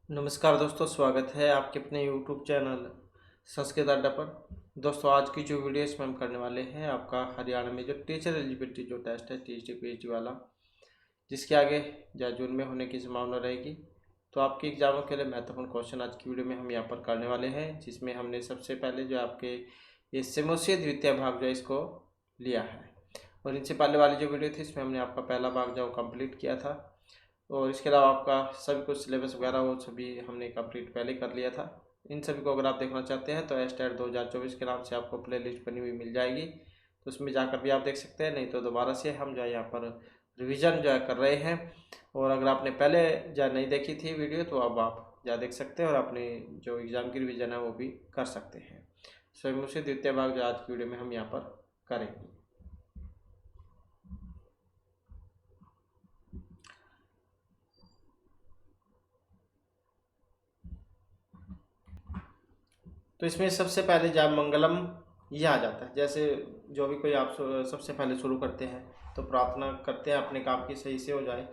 नमस्कार दोस्तों, स्वागत है आपके अपने यूट्यूब चैनल संस्कृत अड्डा पर। दोस्तों, आज की जो वीडियो इसमें हम करने वाले हैं आपका हरियाणा में जो टीचर एलिजिबिलिटी जो टेस्ट है टीएचडी पीएचडी वाला, जिसके आगे या जून में होने की संभावना रहेगी। तो आपके एग्जामों के लिए महत्वपूर्ण क्वेश्चन आज की वीडियो में हम यहाँ पर करने वाले हैं, जिसमें हमने सबसे पहले जो आपके ये समोच्चय द्वितीय भाग जो है इसको लिया है। और इनसे पहले वाली जो वीडियो थी इसमें हमने आपका पहला भाग जो कंप्लीट किया था, और इसके अलावा आपका सभी कुछ सिलेबस वगैरह वो सभी हमने कंप्लीट पहले कर लिया था। इन सभी को अगर आप देखना चाहते हैं तो एस्टेट 2024 के नाम से आपको प्लेलिस्ट बनी हुई मिल जाएगी, तो उसमें जाकर भी आप देख सकते हैं। नहीं तो दोबारा से हम जो है यहाँ पर रिवीजन जो है कर रहे हैं, और अगर आपने पहले जो नहीं देखी थी वीडियो तो अब आप जा देख सकते हैं और अपने जो एग्ज़ाम की रिवीजन है वो भी कर सकते हैं। स्वयं उसी द्वितीय भाग जो आज की वीडियो में हम यहाँ पर करेंगे। तो इसमें सबसे पहले जब मंगलम ये आ जाता है। जैसे जो भी कोई आप सबसे पहले शुरू करते हैं तो प्रार्थना करते हैं अपने काम की सही से हो जाए।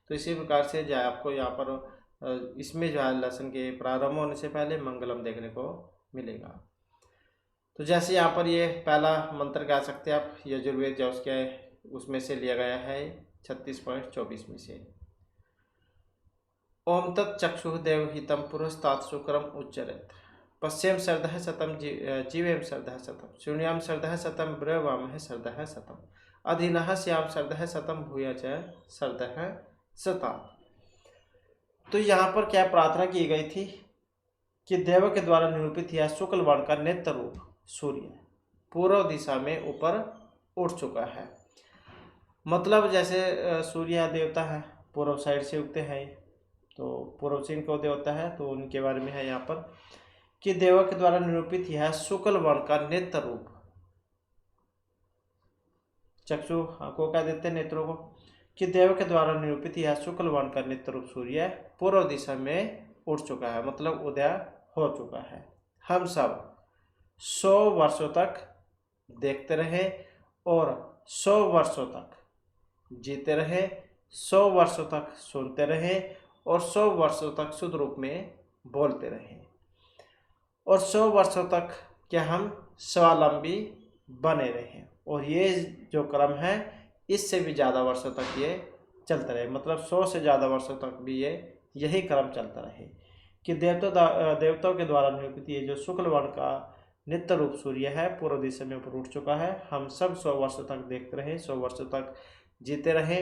तो इसी प्रकार से जो है आपको यहाँ पर इसमें जो है लेसन के प्रारंभ होने से पहले मंगलम देखने को मिलेगा। तो जैसे यहाँ पर ये पहला मंत्र कह सकते हैं आप, यजुर्वेद जो उसमें से लिया गया है 36.24 में से। ओम तत्चक्षु देवहितम पुरस्तात् शुक्रम उच्चरेत् पश्येम शरदः शतम जीवेम शरदः शतम शून्याम शरदः शतम ब्रवामहे शरदः शतम अधिनः श्याम शरदः शतम भूय च शरदः शता। तो यहाँ पर क्या प्रार्थना की गई थी कि देव के द्वारा निरूपित यह शुक्ल वर्ण का नेत्र रूप सूर्य पूर्व दिशा में ऊपर उठ चुका है। मतलब जैसे सूर्य देवता है, पूर्व साइड से उगते हैं, तो पूर्व से इनको देवता है, तो उनके बारे में है यहाँ पर कि देव के द्वारा निरूपित यह शुक्ल वर्ण का नेत्र रूप, चक्षु को कह देते हैं नेत्रों को, कि देव के द्वारा निरूपित यह शुक्ल वर्ण का नेत्र रूप सूर्य पूर्व दिशा में उठ चुका है, मतलब उदय हो चुका है। हम सब 100 वर्षों तक देखते रहे और 100 वर्षों तक जीते रहे, 100 वर्षों तक सुनते रहे और 100 वर्षों तक शुद्ध रूप में बोलते रहे, और 100 वर्षों तक क्या हम स्वावलंबी बने रहे। और ये जो क्रम है इससे भी ज़्यादा वर्षों तक ये चलता रहे, मतलब 100 से ज़्यादा वर्षों तक भी ये यही क्रम चलता रहे कि देवताओं के द्वारा निरूपित ये जो शुक्ल वर्ण का नित्य रूप सूर्य है पूर्व दिशा में ऊपर उठ चुका है। हम सब 100 वर्षों तक देखते रहे, 100 वर्षों तक जीते रहे,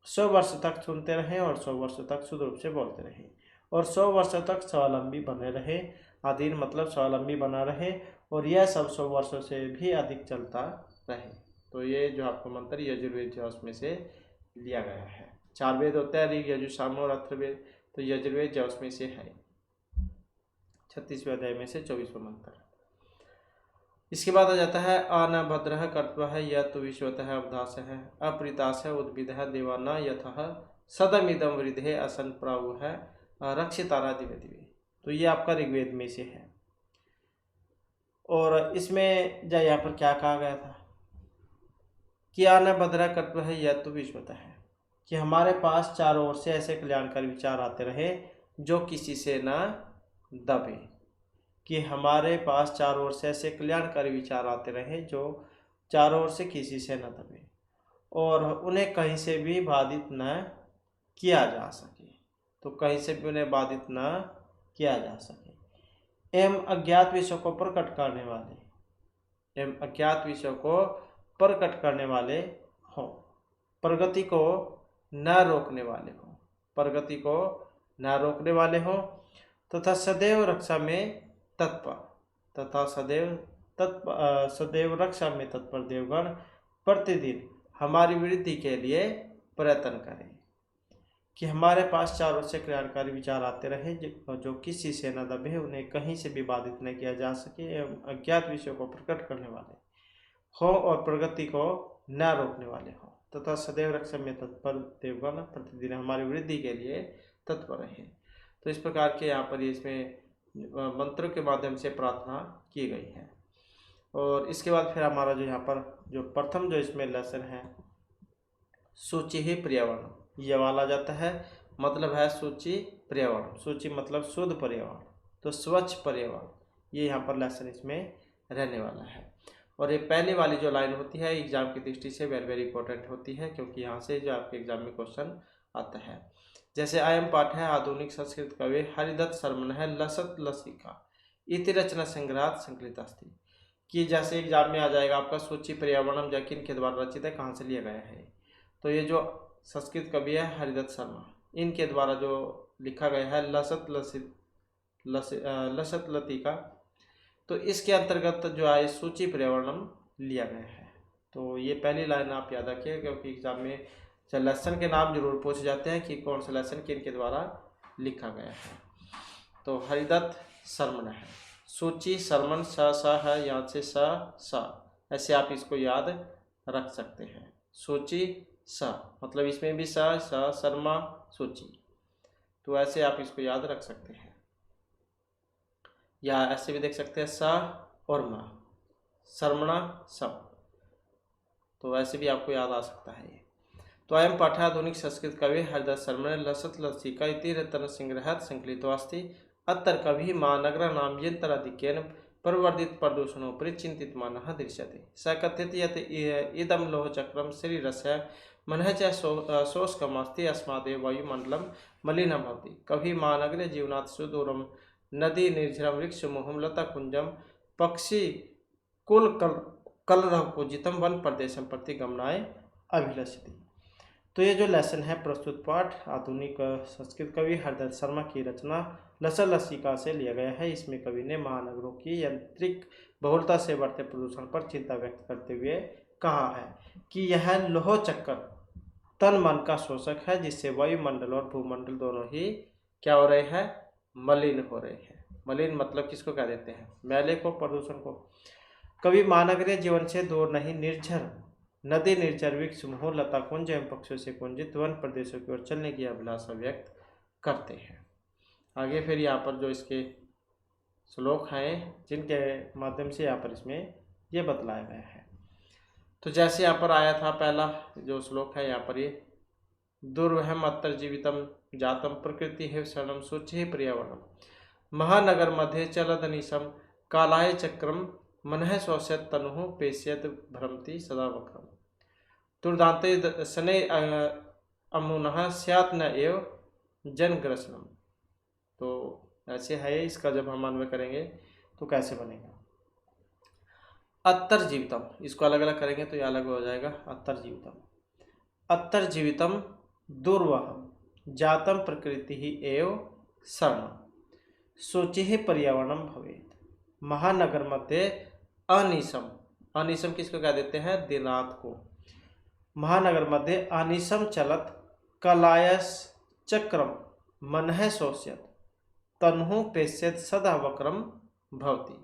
100 वर्ष तक सुनते रहे और 100 वर्षों तक शुद्ध रूप से बोलते रहे, और 100 वर्षों तक स्वावलंबी बने रहे। अधीन मतलब स्वावलंबी बना रहे, और यह सब 100 वर्षों से भी अधिक चलता रहे। तो ये जो आपको मंत्र यजुर्वेद जो उसमें से लिया गया है। 4 वेद होते हैं, ऋग यजु साम और अथर्ववेद, तो यजुर्वेद जो उसमें से है 36वें अध्याय में से 24वां मंत्र। इसके बाद आ जाता है अनभद्र कर्तव्य है यह तो विश्वतः अवधास है अप्रीतास है उद्भिद है देवाना यथ सदमिदम वृद्धे असन प्रावु है रक्षितारा दिव्य दिव्य। तो ये आपका ऋग्वेद में से है। और इसमें जो यहाँ पर क्या कहा गया था कि अनभद्र कर्तव्य है यह तो विश्वतः है, कि हमारे पास चारों ओर से ऐसे कल्याणकारी विचार आते रहे जो किसी से न दबे, कि हमारे पास चारों ओर से ऐसे कल्याणकारी विचार आते रहे जो चारों ओर से किसी से न दबे और उन्हें कहीं से भी बाधित न किया जा सके। तो कहीं से भी उन्हें बाधित न किया जा सके। एवं अज्ञात विषयों को प्रकट करने वाले, एवं अज्ञात विषयों को प्रकट करने वाले हों, प्रगति को न रोकने वाले हों, प्रगति को न रोकने वाले हों, तथा सदैव रक्षा में तत्पर, तथा सदैव रक्षा में तत्पर देवगण प्रतिदिन हमारी वृद्धि के लिए प्रयत्न करें, कि हमारे पास चारों से कल्याणकारी विचार आते रहे जो किसी से न दबे, उन्हें कहीं से भी बाधित न किया जा सके, एवं अज्ञात विषयों को प्रकट करने वाले हो और प्रगति को न रोकने वाले हो, तथा सदैव रक्षा में तत्पर देवगण प्रतिदिन हमारी वृद्धि के लिए तत्पर रहे। तो इस प्रकार के यहाँ पर इसमें मंत्रों के माध्यम से प्रार्थना की गई है। और इसके बाद फिर हमारा जो यहाँ पर जो प्रथम जो इसमें लेसन है सूचि ही पर्यावरण, ये वाला जाता है। मतलब है सूची पर्यावरण, सूची मतलब शुद्ध पर्यावरण, तो स्वच्छ पर्यावरण, ये यहाँ पर लेसन इसमें रहने वाला है। और ये पहली वाली जो लाइन होती है एग्जाम की दृष्टि से वेरी वेरी इंपॉर्टेंट होती है, क्योंकि यहाँ से जो आपके एग्जाम में क्वेश्चन आता है। जैसे अयम पाठ है आधुनिक संस्कृत कवि हरिदत्त शर्मन है लसत लसिका इति रचना संग्रहात संकलित अस्ति, कि जैसे एग्जाम में आ जाएगा आपका सूची पर्यावरणम जो किन के द्वारा रचित है, कहाँ से लिया गया है। तो ये जो संस्कृत कवि है हरिदत्त शर्मा, इनके द्वारा जो लिखा गया है लसत लतिका, तो इसके अंतर्गत जो है सूची पर्यावरणम लिया गया है। तो ये पहली लाइन आप याद रखिए, क्योंकि एग्जाम में लेसन के नाम जरूर पूछे जाते हैं कि कौन सा लेसन किन के द्वारा लिखा गया है। तो हरिदत्त शर्मन है, सूची शर्मन स है, यहाँ से स, ऐसे आप इसको याद रख सकते हैं। सूची स मतलब इसमें भी स शर्मा सूची, तो ऐसे आप इसको याद रख सकते हैं, या ऐसे भी देख सकते हैं स और म शर्मणा सब, तो ऐसे भी आपको याद आ सकता है। तो अयम पाठ आधुनिक संस्कृत कवि हरिदत्त शर्मण लसत लसिका इति रत्न संग्रहात् संकलितो अस्ति अत्र कवि महानगर नाम यंत्राधिक्येन प्रवर्धित प्रदूषणोपरि चिन्तितमानः दृश्यते। स कथयति यत् इदं लोहचक्रं शरीरस्य मनः च शोषकमस्ति अस्मादेव वायुमण्डलं मलिनं भवति। कवि महानगरे जीवनात् सुदूरं नदी निर्झरं वृक्षमूहं लताकुञ्जं पक्षी कुल कलरवपूजितं वन प्रदेशं प्रति गमनाय अभिलषति। तो ये जो लेसन है प्रस्तुत पाठ आधुनिक संस्कृत कवि हरिदत्त शर्मा की रचना लसत लसिका से लिया गया है। इसमें कवि ने महानगरों की यांत्रिक बहुलता से बढ़ते प्रदूषण पर चिंता व्यक्त करते हुए कहा है कि यह लोह चक्कर तन मन का शोषक है, जिससे वायुमंडल और भूमंडल दोनों ही क्या हो रहे हैं, मलिन हो रहे हैं। मलिन मतलब किसको कह देते हैं, मैले को, प्रदूषण को। कवि महानगरीय जीवन से दूर नहीं, निर्झर नदी निर्जर वृक्ष मोह लता कुंज एवं पक्षियों से कुंजित वन प्रदेशों की ओर चलने की अभिलाषा व्यक्त करते हैं। आगे फिर यहाँ पर जो इसके श्लोक हैं जिनके माध्यम से यहाँ पर इसमें ये बतलाया गया है। तो जैसे यहाँ पर आया था पहला जो श्लोक है, यहाँ पर ये दुर्वहम अत्तर्जीवितम जातम प्रकृति है शरणम सूच्य पर्यावरणम महानगर मध्य चलदनिशम कालाय चक्रम मनः शोष्यत तनुः पेश्यत भ्रमति सदा वक्रम दुर्दान्ते शनै अमुनः स्यात् न एव जनग्रसनम। तो ऐसे है, इसका जब हम अन्वय करेंगे तो कैसे बनेगा, अत्तर जीवितम, इसको अलग अलग करेंगे तो ये अलग हो जाएगा। अत्तर जीवितम दुर्वहम जातम प्रकृति ही एव शरणम शुचि पर्यावरणम भवेत महानगर मध्य अनिशम, अनिशम किसको कह देते हैं, दिन रात को। महानगर मध्य अनिशम चलत कलायस चक्रम मनः शोष्यत तन्हु पेश्यत सदा वक्रम भवति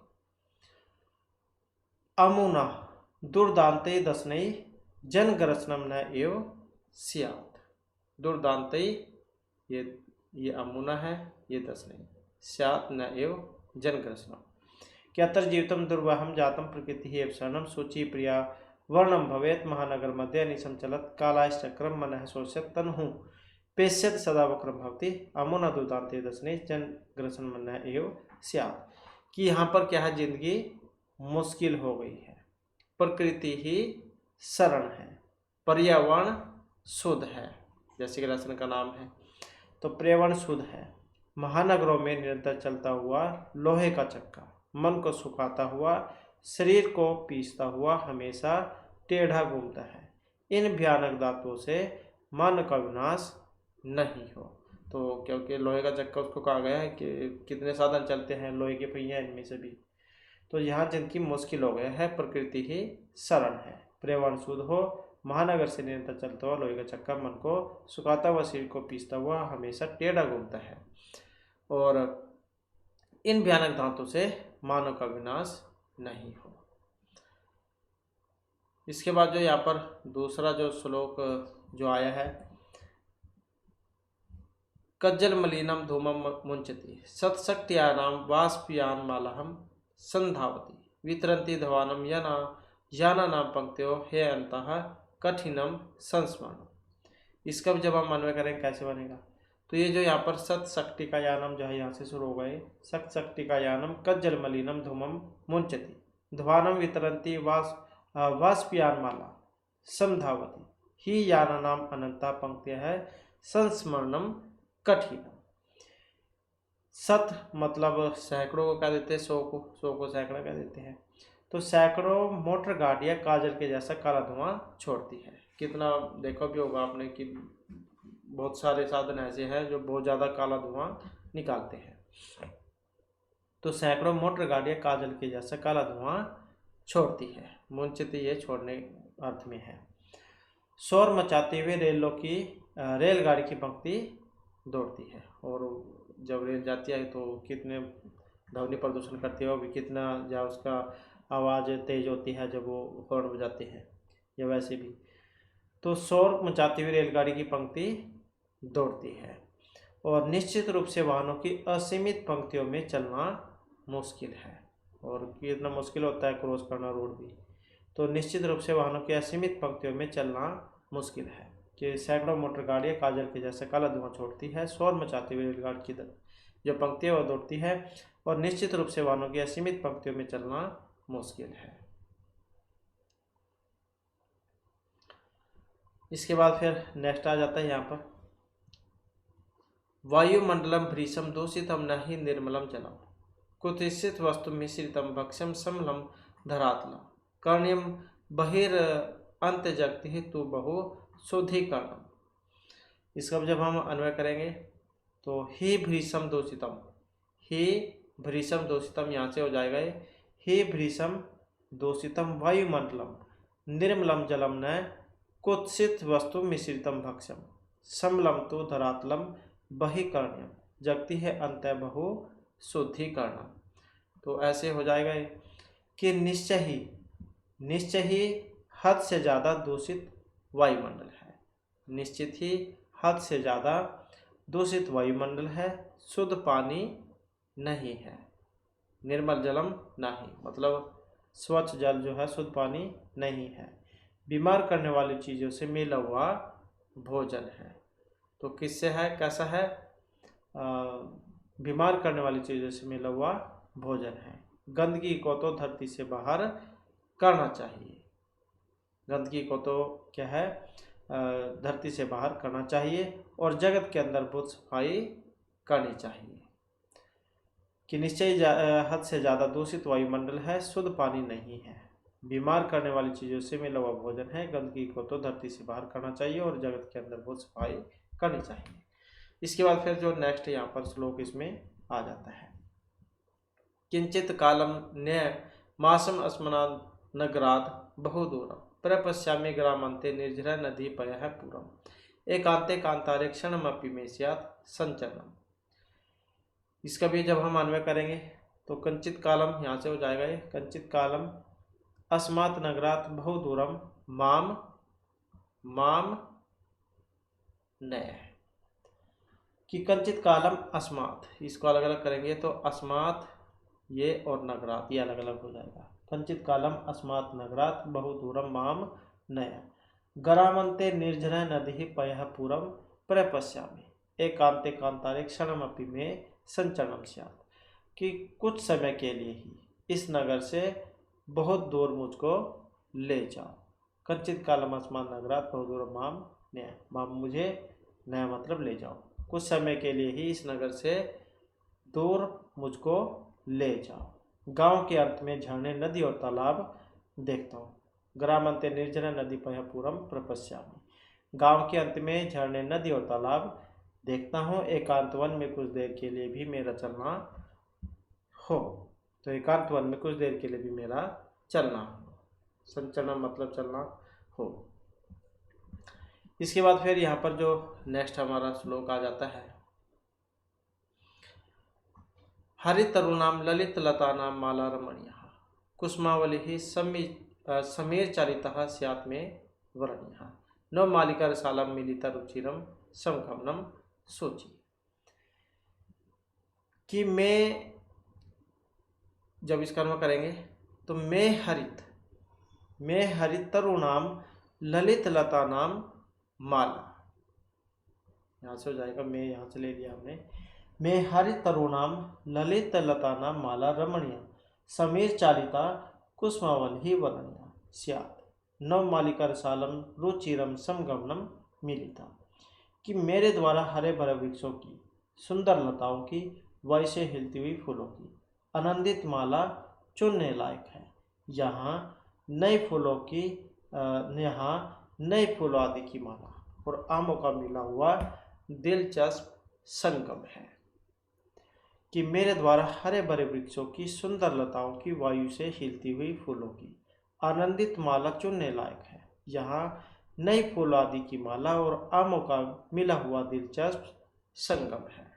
अमुना दुर्दान्ते दशनै जनग्रसनम न एव स्यात्। दुर्दान्ते ये अमुना है, ये दशनै स्यात् न एव जनग्रसनम कि अत्र जीवितम दुर्वाहम जातम प्रकृति एव शरणम सूची प्रिया वर्णम भवेत महानगर मध्य निशम चलत कालाश चक्रम मनः शोष्यत तन्हु पेश्यत सदा वक्रम भवति अमुना दुर्दान्ते दशनै जनग्रसन मनः एव स्यात्। कि यहाँ पर क्या है, जिंदगी मुश्किल हो गई है, प्रकृति ही शरण है, पर्यावरण शुद्ध है, जैसे कि रचना का नाम है, तो पर्यावरण शुद्ध है। महानगरों में निरंतर चलता हुआ लोहे का चक्का मन को सुखाता हुआ शरीर को पीसता हुआ हमेशा टेढ़ा घूमता है। इन भयानक धातुओं से मन का विनाश नहीं हो। तो क्योंकि लोहे का चक्का उसको कहा गया है कि कितने साधन चलते हैं, लोहे के पहिए इनमें से भी, तो यहाँ जिनकी मुश्किल हो गया है, प्रकृति ही शरण है, पर्यावरण शुद्ध हो, महानगर से निरंतर चलता हुआ लोहे का चक्का मन को सुखाता हुआ शरीर को पीसता हुआ हमेशा टेढ़ा घूमता है, और इन भयानक धातुओं से मानव का विनाश नहीं हो। इसके बाद जो यहाँ पर दूसरा जो श्लोक जो आया है, कज्जल मलिनम धूमम मुंचति सत्शक्त्यानां वाष्पयान मालहम संधावती वितरंती धवानम याना पंक्तियों हे अंतः कठिनम संस्मरण। इसका जब हम अन्वय करेंगे कैसे बनेगा, तो ये जो यहाँ पर सत शक्ति का यानम जो है यहाँ से शुरू हो गए, सत शक्ति का यानम कज्जल मलिनम धूमम मुंचती ध्वानम वितरंती वाष्पयान माला समधावती ही यानानाम अनंता पंक्तियां है संस्मरणम कठिन। सत मतलब सैकड़ों को कह देते हैं, 100 को सैकड़ा कह देते हैं। तो सैकड़ों मोटर गाड़ियां काजल के जैसा काला धुआं छोड़ती है। कितना देखो भी होगा आपने कि बहुत सारे साधन ऐसे हैं जो बहुत ज़्यादा काला धुआं निकालते हैं। तो सैकड़ों मोटर गाड़ियां काजल के जैसा काला धुआं छोड़ती है। मुंचित ये छोड़ने अर्थ में है। शोर मचाते हुए रेलगाड़ी की पंक्ति दौड़ती है। और जब रेल जाती है तो कितने ध्वनि प्रदूषण करती है, वो भी कितना जो उसका आवाज़ तेज होती है जब वो हॉर्न बजाते हैं, या वैसे भी। तो शोर मचाती हुई रेलगाड़ी की पंक्ति दौड़ती है और निश्चित रूप से वाहनों की असीमित पंक्तियों में चलना मुश्किल है। और कितना मुश्किल होता है क्रॉस करना रोड भी। तो निश्चित रूप से वाहनों की असीमित पंक्तियों में चलना मुश्किल है कि सैकड़ों मोटर गाड़ियां काजल के जैसे काला धुआं छोड़ती है। शोर मचाती हुई रेलगाड़ी की जो पंक्तियां वो दौड़ती है और निश्चित रूप से वाहनों की असीमित पंक्तियों में चलना मुश्किल है। इसके बाद फिर नेक्स्ट आ जाता है यहाँ पर वायुमंडलम भ्रीषम दूषितम नहि निर्मलम जलम कुत्सित वस्तु मिश्रितम भक्ष्यम समलम धरातलम कर्ण्यम बहिर अंत जगति तु बहु शुद्धिकरणम। इसका जब हम अन्वय करेंगे तो ही भ्रीषम दूषितम, ही भ्रीषम दूषितम यहाँ से हो जाएगा ही भ्रीषम दूषितम वायुमंडलम निर्मलम जलम न कुत्सित वस्तु मिश्रितम भक्ष्यम समलम तो धरातलम बहिकर्ण्यम जगति है अंत बहु शुद्धिकरणम। तो ऐसे हो जाएगा कि निश्चय ही हद से ज़्यादा दूषित वायुमंडल है। निश्चित ही हद से ज़्यादा दूषित वायुमंडल है। शुद्ध पानी नहीं है। निर्मल जलम नहीं मतलब स्वच्छ जल जो है शुद्ध पानी नहीं है। बीमार करने वाली चीज़ों से मिला हुआ भोजन है। तो किससे है, कैसा है? बीमार करने वाली चीज़ों से मिला हुआ भोजन है। गंदगी को तो धरती से बाहर करना चाहिए। गंदगी को तो क्या है, धरती से बाहर करना चाहिए और जगत के अंदर बहुत सफाई करनी चाहिए। कि निश्चय हद से ज़्यादा दूषित वायुमंडल है, शुद्ध पानी नहीं है, बीमार करने वाली चीज़ों से मिला हुआ भोजन है। गंदगी को तो धरती से बाहर करना चाहिए और जगत के अंदर बहुत सफाई करनी चाहिए। इसके बाद फिर जो नेक्स्ट यहाँ पर श्लोक इसमें आ जाता है किंचित कालम न्याय मासम अस्मना नगरात बहुदूरम प्रपश्यामि ग्रामांते निर्झरा नदी पयः पूरम एकांते कांतारे क्षणमपि मे स्यात् संचरणम। इसका भी जब हम अन्वय करेंगे तो कंचित कालम यहाँ से हो जाएगा ये कंचित कालम अस्मात् नगरात बहुदूरम माम माम नय कि कंचित कालम अस्मात्, इसको अलग अलग करेंगे तो अस्मात् ये और नगरात ये अलग अलग हो जाएगा। कंचित कालम अस्मात् नगरात बहुदूरम माम नय ग्रामन्ते निर्झरा नदी पयः पूरम प्रपश्यामि एकांते कांतारे क्षणमपि में संचरणम स्यात् कि कुछ समय के लिए ही इस नगर से बहुत दूर मुझको ले जाओ। कंचित कालम अस्मात् नगरात बहुदूरम माम नय, माम मुझे नया मतलब ले जाओ, कुछ समय के लिए ही इस नगर से दूर मुझको ले जाओ। गांव के अंत में झरने नदी और तालाब देखता हूँ। ग्रामांते निर्जरा नदी पयः पूरम प्रपश्यामि, गांव के अंत में झरने नदी और तालाब देखता हूँ। एकांत वन में कुछ देर के लिए भी मेरा चलना हो, तो एकांत वन में कुछ देर के लिए भी मेरा चलना हो। संचलन मतलब चलना हो। इसके बाद फिर यहाँ पर जो नेक्स्ट हमारा श्लोक आ जाता है हरित तरुणाम ललित लतानाम माला रमणीयः कुसुमावली समीर चालितः स्यात् मे वरणीयः न मालिका रसालम मिलिता रुचिरम समखमनम सोची। कि मैं जब इसका कर्म करेंगे तो मैं हरित तरुणाम ललित लता नाम माला, यहाँ से हो जाएगा मैं, यहाँ से ले लिया हमने। मैं हरि तरुणाम ललित लतानाम माला रमणीय समीर चालिता कुसुमावल ही वनन्या स्यात् नव मालिका रसालम रुचिरम समगमनम मिलिता। कि मेरे द्वारा हरे भरे वृक्षों की, सुंदर लताओं की, वैसे हिलती हुई फूलों की आनंदित माला चुनने लायक है। यहाँ नए फूलों की यहाँ नए फूलों आदि की माला और आमों का मिला हुआ दिलचस्प संगम है। कि मेरे द्वारा हरे भरे वृक्षों की, सुंदर लताओं की, वायु से हिलती हुई फूलों की आनंदित माला चुनने लायक है। यहाँ नई फूल आदि की माला और आमों का मिला हुआ दिलचस्प संगम है।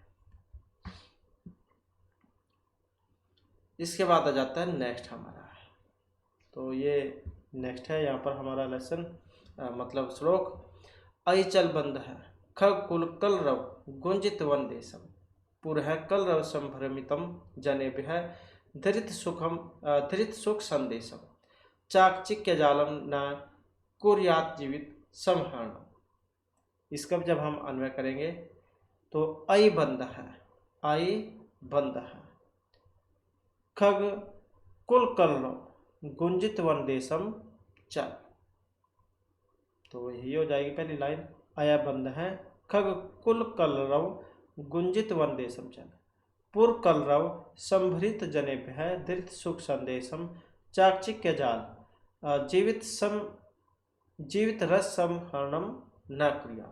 इसके बाद आ जाता है नेक्स्ट हमारा, तो ये नेक्स्ट है यहाँ पर हमारा लेसन मतलब श्लोक। अचल बंध है खग कुल कलरव गुंजित वन देशम पुरह कलरव संभ्रमितम जनेभ्य धृत सुख संदेशम चाकचिक्य जालम न कुर्यात जीवित समहरण। इसका जब हम अन्वय करेंगे तो आई बंध है, आई बंध है, खग कुल कलरव गुंजित वन देशम चल। तो यही हो जाएगी पहली लाइन। आया बंध है खग कुल कलरव गुंजित वन देशम चल पुर कलरव संभृत जनेभ्य है धृत सुख संदेशम चाकचिक्य जाल जीवित रस समहरणम न क्रिया।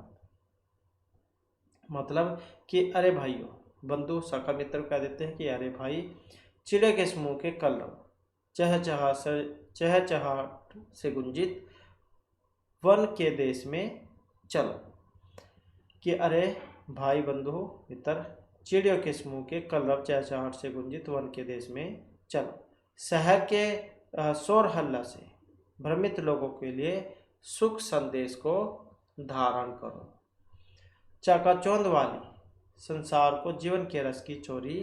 मतलब कि अरे भाइयों, बंधु सखा मित्र कह देते हैं कि अरे भाई, चिड़े के समूह के कलरव चहचहाट से गुंजित वन के देश में चलो। कि अरे भाई बंधु मित्र, चिड़ियों के समूह के कलरव चहचहाट से गुंजित वन के देश में चलो। शहर के शोर हल्ला से भ्रमित लोगों के लिए सुख संदेश को धारण करो। चकाचौंध वाली संसार को जीवन के रस की चोरी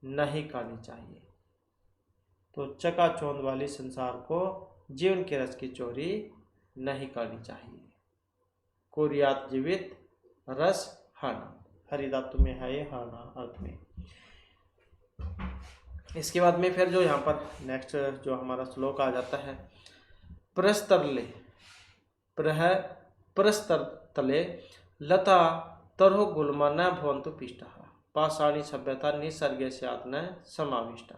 नहीं करनी चाहिए। तो चकाचौंध वाली संसार को जीवन के रस की चोरी नहीं करनी चाहिए। कुर्यात जीवित रस हरण, हरि धातु में है ये हरण अर्थ में। इसके बाद में फिर जो यहाँ पर नेक्स्ट जो हमारा श्लोक आ जाता है, प्रस्तरतले लता तरहो गुल्मा न भवन्तु पिष्टा पाषाणी सभ्यता निसर्गे स्यात् न समाविष्टा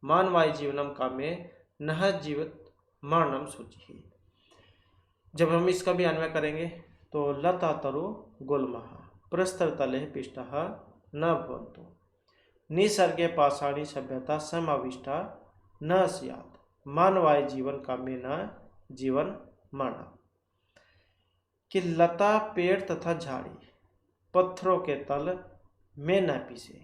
मानवाय जीवनम कामे नह जीवित मरणम शुचि। जब हम इसका भी अन्वय करेंगे तो लता तरु गुल्मा प्रस्तरतले पिष्टा न भवन्तु निसर्गे पाषाणी सभ्यता समाविष्टा न स्यात् मानवाय जीवन कामे न जीवन मरण। कि लता पेड़ तथा झाड़ी पत्थरों के तल में न पीसे।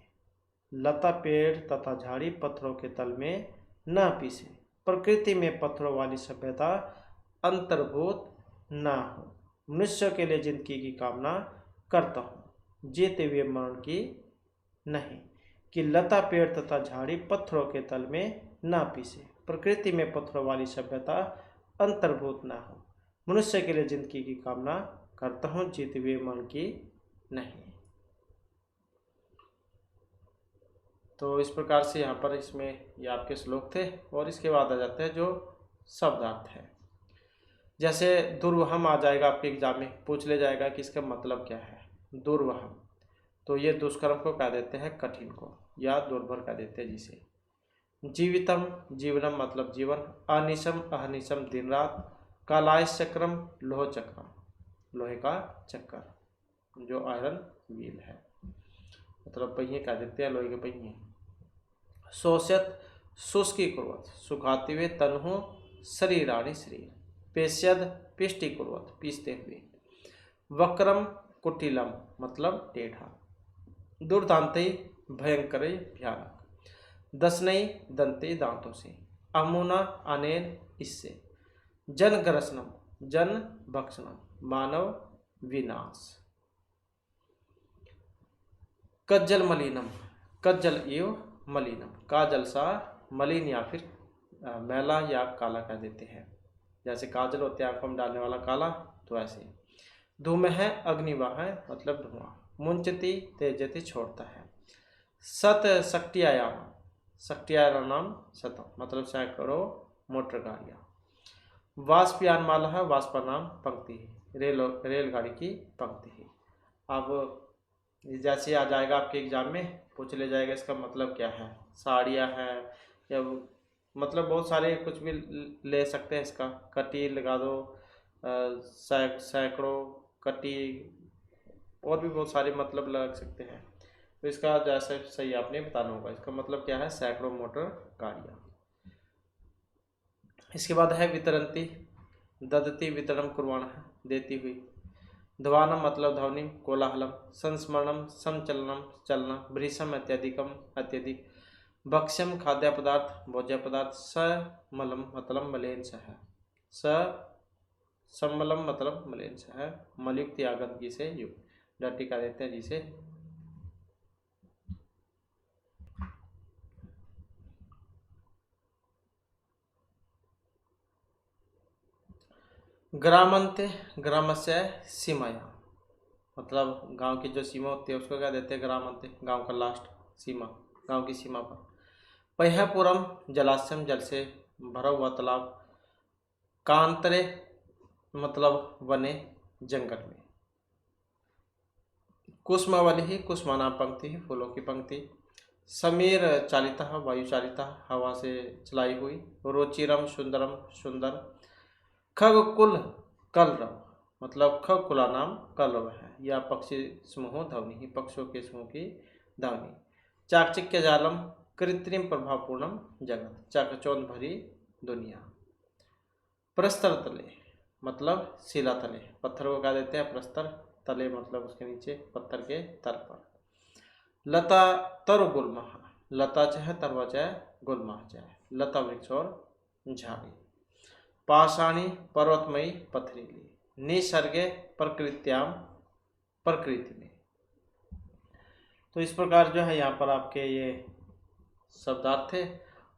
लता पेड़ तथा झाड़ी पत्थरों के तल में न पीसे। प्रकृति में पत्थरों वाली सभ्यता अंतर्भूत न हो। मनुष्य के लिए जिंदगी की कामना करता हूँ, जीते हुए मरण की नहीं। कि लता पेड़ तथा झाड़ी पत्थरों के तल में न पीसे। प्रकृति में पत्थरों वाली सभ्यता अंतर्भूत न हो। मनुष्य के लिए जिंदगी की कामना करता हूँ, जीते हुए मरण की नहीं। तो इस प्रकार से यहाँ पर इसमें ये आपके श्लोक थे। और इसके बाद आ जाते हैं जो शब्दार्थ है। जैसे दुर्वहम आ जाएगा आपके एग्जाम में, पूछ ले जाएगा कि इसका मतलब क्या है। दुर्वहम, तो ये दुष्कर्म को कह देते हैं, कठिन को या दुर्भर कह देते हैं जिसे। जीवितम जीवनम मतलब जीवन। अनिशम अहनिशम दिन रात। कालायश चक्रम लोह चक्रम लोहे का चक्कर जो आयरन व्हील है, मतलब पहिए कह देते हैं, लोहे के पहिए। शोषत शुष्की कुर्वत सुखाते हुए तनहु शरीराणि शरीर। पेश्यद पिष्टि कुर्वत पीसते हुए। वक्रम कुटिलम मतलब टेढ़ा। दुर्दांते भयंकर भयानक। दसनई दंते दांतों से। अमुना अनेन इससे। जन ग्रसनम जन भक्षणम मानव विनाश। कज्जल मलिनम कज्जल एव मलिनम काजल सा मलिन या फिर मैला या काला कह देते हैं। जैसे काजल होते हैं आंखों में डालने वाला काला, तो ऐसे। धूम है अग्निवाह है मतलब धुआं। मुंचति त्यजति छोड़ता है। सत शक्तियायानम, शक्तियायानम शतम मतलब सैकड़ों मोटर गाड़ियाँ। वाष्पयानमाला वाष्पनाम पंक्ति, रेलगाड़ी की पंक्ति है। अब जैसे आ जाएगा आपके एग्जाम में पूछ ले जाएगा इसका मतलब क्या है, साड़ियाँ हैं या मतलब बहुत सारे कुछ भी ले सकते हैं इसका, कटी लगा दो, सैकड़ों, कटी, और भी बहुत सारे मतलब लग सकते हैं। तो इसका जैसे सही आपने बताना होगा, इसका मतलब क्या है, सैकड़ों मोटर गाड़ियाँ। इसके बाद है वितरंती, ददती वितरण कुर्वाण, देती हुई। ध्वानम मतलब ध्वनि, कोलाहलम, संस्मरणम संचलनम चलना, भृशम अत्यधिकम अत्यधिक, भक्ष्यम खाद्य पदार्थ भोज्य पदार्थ, समलम मतलब मलेन है, समलम मतलब मलेन है, मलयुक्त या गंदगी से युक्त, डर्टी का देते हैं जिसे। ग्रामंते ग्रामस्य सीमाया मतलब गांव की जो सीमा होती है उसको क्या देते हैं, ग्रामंते, गांव का लास्ट सीमा, गांव की सीमा पर। पह्यपुरम जलाशयम जल से भरा हुआ तालाब, कांतरे मतलब वने जंगल में। कुसुमावली ही कुसुमानाम पंक्ति ही फूलों की पंक्ति। समीर चालिता वायु चालिता हवा से चलाई हुई। रुचिरम सुंदरम सुंदर। खगकुल कलरव मतलब खगकुला नाम कलरव है, या पक्षी समूह ध्वनि ही, पक्षियों के समूह की ध्वनि। चाकचिक्य जालम कृत्रिम प्रभावपूर्णम जगत, चाकचौंध भरी दुनिया। प्रस्तर तले मतलब शिला तले, पत्थर को क्या देते हैं प्रस्तर, तले मतलब उसके नीचे पत्थर के तल पर। लता तरु गुल्मा, लता चाहे तरवा चाहे गुल्मा चाहे, लता वृक्ष और झाड़ी। पाषाणी पर्वतमयी पथरीली, निसर्गे प्रकृत्याम प्रकृति में। तो इस प्रकार जो है यहाँ पर आपके ये शब्दार्थ थे,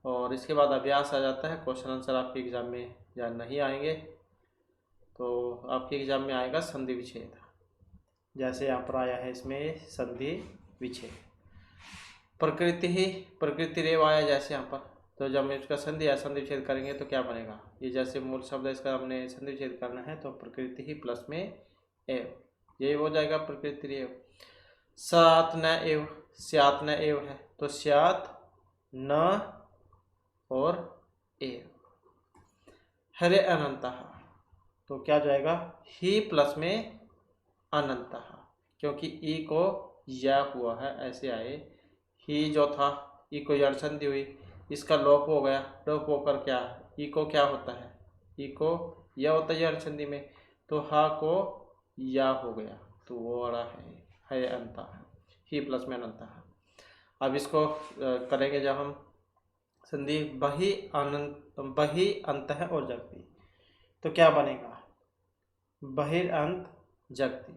और इसके बाद अभ्यास आ जाता है। क्वेश्चन आंसर आपके एग्जाम में या नहीं आएंगे, तो आपके एग्जाम में आएगा संधि विच्छेद, जैसे यहाँ पर आया है इसमें संधि विच्छेद। प्रकृति ही प्रकृति रेव आया जैसे यहाँ पर, तो जब हम इसका संधि या संधि विच्छेद करेंगे तो क्या बनेगा, ये जैसे मूल शब्द है इसका हमने संधि विच्छेद करना है, तो प्रकृति ही प्लस में एव, ये हो जाएगा प्रकृति रेव। सात न एव, स्यात न एव है तो स्यात न और एव। हरे अनंतः तो क्या जाएगा, ही प्लस में अनंतः, क्योंकि ई को या हुआ है ऐसे आए, ही जो था ई को यण संधि हुई, इसका लोप हो गया, लोप होकर क्या ई को क्या होता है, ई को या होता है यण संधि में, तो हा को या हो गया, तो वो वाला है अंत, ही प्लस में अनंत। अब इसको करेंगे जब हम संधि बही अनंत, बही अंत है और जगती, तो क्या बनेगा, बहिर्अंत जगती,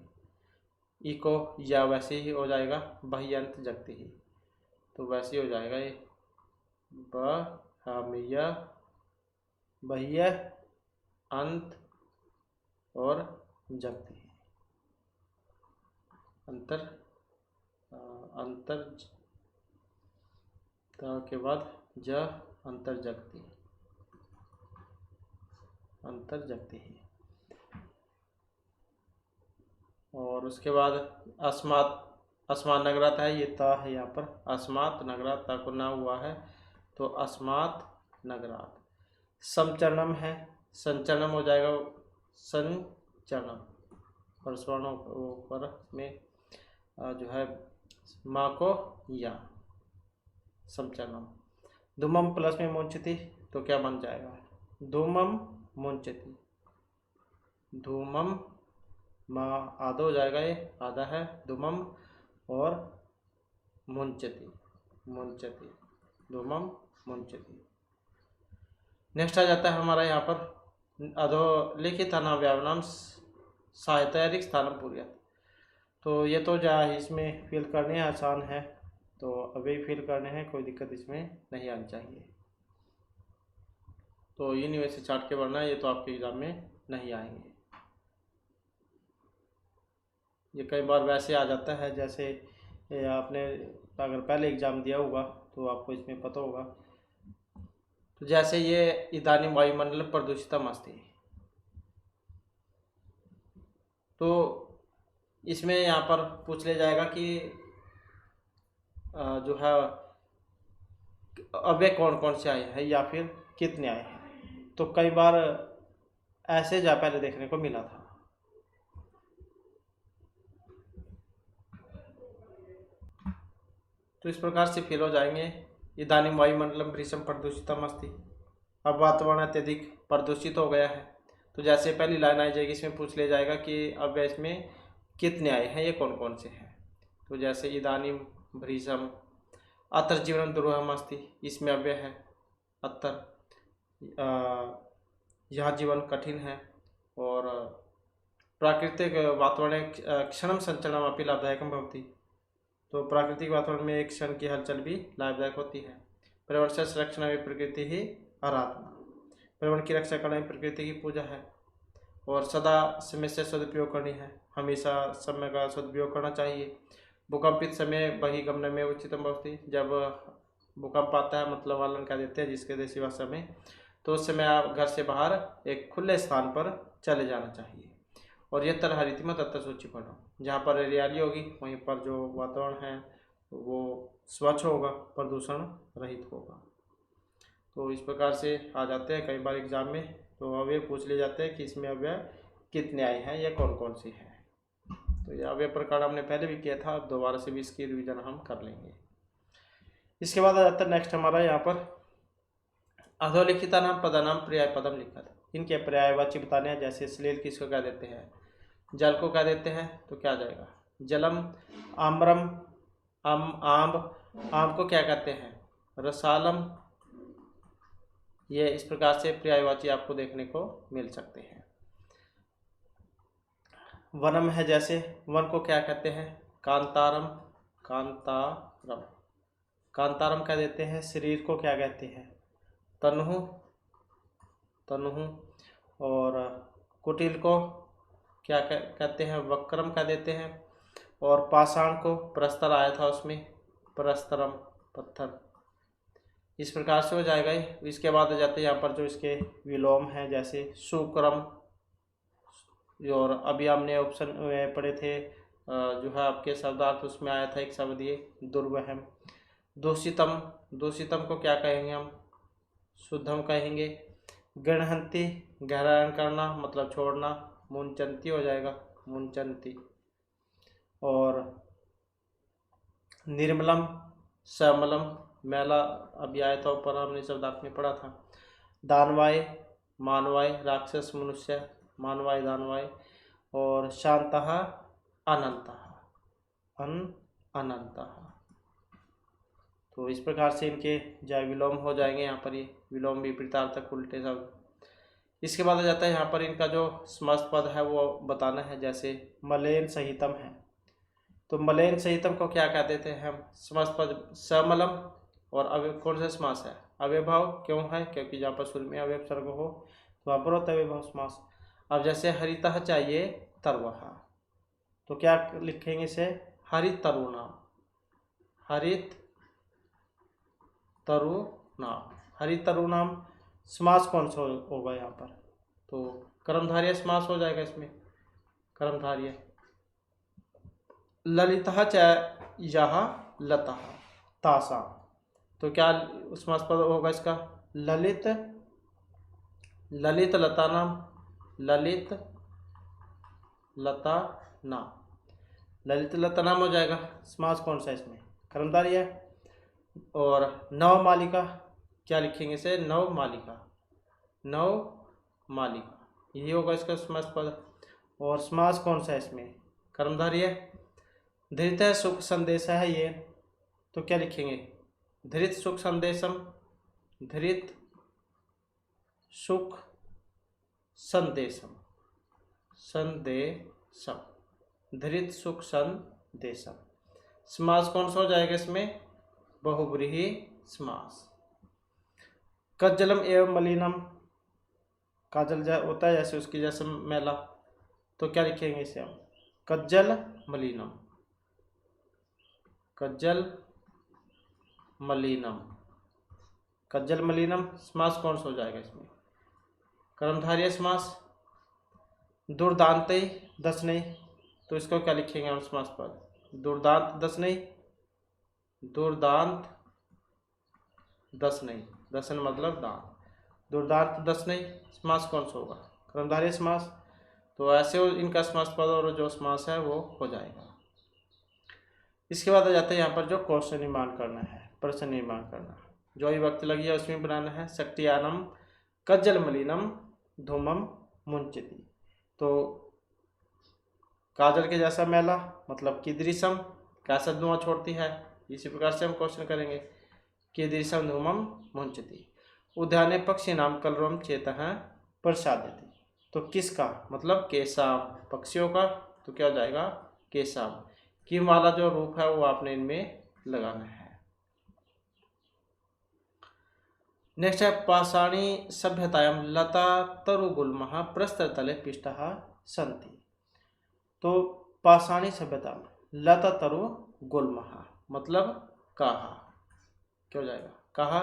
ई को या वैसे ही हो जाएगा बह्यंत जगती ही, तो वैसे ही हो जाएगा ये बहमिया बह्य अंत और जगती, अंतर अंतर के बाद ज अंतर जगती, अंतर जगती ही। और उसके बाद अस्मात, अस्मात नगरात है, ये ता है यहाँ पर, अस्मात नगरात ता को ना हुआ है तो अस्मात नगरात। समचरणम है, संचरणम हो जाएगा संचरणम, पर स्वर्णों पर में जो है माँ को या समचरणम। धूमम प्लस में मुंचती तो क्या बन जाएगा, धूमम मुंचती, धूमम माँ आधा हो जाएगा, ये आधा है धूमम, और मुंचती मुंचती, धूमम मुंचती। नेक्स्ट आ जाता है हमारा यहाँ पर अधोलिखित अनाव्यावनाम सहायता रिक्त स्थानम पूर्यात, तो ये तो जा इसमें फिल करने आसान है, तो अभी फिल करने हैं, कोई दिक्कत इसमें नहीं आनी चाहिए। तो ये नहीं वैसे चाट के बढ़ना है, ये तो आपके एग्जाम में नहीं आएंगे। ये कई बार वैसे आ जाता है, जैसे ये आपने अगर पहले एग्जाम दिया होगा तो आपको इसमें पता होगा। तो जैसे ये इदानीं वायुमंडल प्रदूषितम अस्ति, तो इसमें यहाँ पर पूछ लिया जाएगा कि जो है अव्यय कौन कौन से आए हैं या फिर कितने आए हैं। तो कई बार ऐसे जा पहले देखने को मिला था। तो इस प्रकार से फेल हो जाएंगे। इदानीं वायुमंडलम भृशम प्रदूषितम अस्ति, अब वातावरण अत्यधिक प्रदूषित हो गया है। तो जैसे पहली लाइन आई जाएगी, इसमें पूछ लिया जाएगा कि अब इसमें कितने आए हैं, ये कौन कौन से हैं। तो जैसे इदानीं भृशम अत्र जीवन दुर्गम अस्ति, इसमें अव्यय है अत्र, यह जीवन कठिन है। और प्राकृतिक वातावरण क्षणम संचलनम अपि लाभदायकम भवति, तो प्राकृतिक वातावरण में एक क्षण की हलचल भी लाभदायक होती है। पर्यावरण से संरक्षण में प्रकृति ही आराधना, पर्यावरण की रक्षा करना प्रकृति की पूजा है। और सदा समय से सदुपयोग करनी है, हमेशा समय का सदुपयोग करना चाहिए। भूकंपित समय बहिर्गमन में उचितम भवति, जब भूकंप आता है मतलब वालन कह देते हैं जिसके देसी भाषा में, तो उस समय आप घर से बाहर एक खुले स्थान पर चले जाना चाहिए। और ये तरह हरितिमा तत्व सूची पढ़ो, जहाँ पर हरियाली होगी वहीं पर जो वातावरण है वो स्वच्छ होगा, प्रदूषण रहित होगा। तो इस प्रकार से आ जाते हैं कई बार एग्जाम में। तो अव्यय पूछ ले जाते हैं कि इसमें अव्यय कितने आए हैं या कौन कौन सी है। तो ये अव्यय प्रकार हमने पहले भी किया था, अब दोबारा से भी इसकी रिवीजन हम कर लेंगे। इसके बाद आ जाता है नेक्स्ट हमारा यहाँ पर अधोलिखिता नाम पदानाम पर्याय पदम लिखा था, इनके पर्यायवाची बताने हैं। जैसे श्लील किसको क्या देते हैं, जल को क्या देते हैं, तो क्या जाएगा जलम। आम्रम आम को क्या कहते हैं, रसालम। ये इस प्रकार से पर्यायवाची आपको देखने को मिल सकते हैं। वनम है, जैसे वन को क्या कहते हैं, कांतारम। कांतारम कांतारम क्या देते हैं, शरीर को क्या कहते हैं, तनुहु। तनुहु। और कुटिल को क्या कहते हैं, वक्रम का देते हैं। और पाषाण को प्रस्तर आया था उसमें, प्रस्तरम पत्थर। इस प्रकार से हो जाएगा। इसके बाद आ जाते हैं यहाँ पर जो इसके विलोम हैं, जैसे सुक्रम। और अभी हमने ऑप्शन पढ़े थे जो है आपके शब्दार्थ, उसमें आया था एक शब्द ये दुर्वहम। दूषितम, दूषितम को क्या कहेंगे हम, शुद्धम कहेंगे। गणहंती, ग्रहण करना मतलब छोड़ना, मुंचंती हो जाएगा, मुंचंती। और निर्मलम, श्यामलम, मैला अभी आया था ऊपर, हमने शब्दार्थ में पढ़ा था। दानवाय, मानवाय, राक्षस मनुष्य, मानवाय दानवाय। और शांतः, अनंतः, अनंतः। तो इस प्रकार से इनके जय विलोम हो जाएंगे यहाँ पर, ये विलोम विपरीतार्थक उल्टे शब्द। इसके बाद आ जाता है यहाँ पर इनका जो समस्त पद है वो बताना है। जैसे मलेन सहितम है, तो मलेन सहितम को क्या कहते थे हम, समस्त पद समलम। और अवयव कौन सा समास है, अव्यभाव क्यों है, क्योंकि जहाँ पर शुरू में अव्यव सर्ग हो तो वहाँ पर होता है अव्यभाव समास। अब जैसे हरितः चाहिए तरवहा, तो क्या लिखेंगे इसे, हरित तरुणाम। हरित तरुणाम, हरित तरुणाम। समास कौन सा होगा यहाँ पर, तो कर्मधारय समास हो जाएगा इसमें, कर्मधारय। ललितः च यह लतः तासा, तो क्या समास पद होगा इसका, ललित, ललित लता नाम, ललित लता नाम, ललित लता नाम हो जाएगा। समास कौन सा इसमें, कर्मधारय है। और नवमालिका, क्या लिखेंगे इसे, नवमालिका, नवमालिका, यही होगा इसका समास पद। और समास कौन सा है इसमें, कर्मधारय है। धृत सुख संदेश है ये, तो क्या लिखेंगे, धृत सुख संदेशम, धृत सुख संदेशम, संदेशम, धृत सुख संदेशम। समास कौन सा हो जाएगा इसमें, बहुब्रीहि समास। कज्जलम एवं मलिनम, काजल होता है जैसे उसकी जैसे मैला, तो क्या लिखेंगे इसे हम, कज्जल मलिनम, कज्जल मलिनम। कज्जल मलिनम समास कौन सा हो जाएगा इसमें? कर्मधारय समास। दुर्दांतई दसनई, तो इसको क्या लिखेंगे हम समास पद? दुर्दांत दसनई, दुर्दांत दसनई, दसन मतलब दांत, दुर्दांत दसनई समास कौन सा होगा? कर्मधारय समास। तो ऐसे इनका समास पद और जो समास है वो हो जाएगा। इसके बाद आ जाता है यहाँ पर जो क्वेश्चन निर्माण करना है, प्रश्न निर्माण करना। जो विभक्ति लगी है उसमें बनाना है। शक्तियानम कज्जल मलिनम धूमम मुंचति। तो काजल के जैसा मैला मतलब कीदृशम, कैसा धुआं छोड़ती है, इसी प्रकार से हम क्वेश्चन करेंगे। कीदृशम धूमम मुंचति। उद्याने पक्षी नाम कलरवम चेतः प्रसादति। तो किसका मतलब केशाम, पक्षियों का। तो क्या हो जाएगा? केशाम। किम वाला जो रूप है वो आपने इनमें लगाना है। नेक्स्ट है पाषाणी सभ्यतायां लता तरुगुल्मः प्रस्तरतले पिष्टः सन्ति। तो पाषाणी सभ्यता में लता तरु गुल्मः मतलब काहा, क्या हो जाएगा? काहा।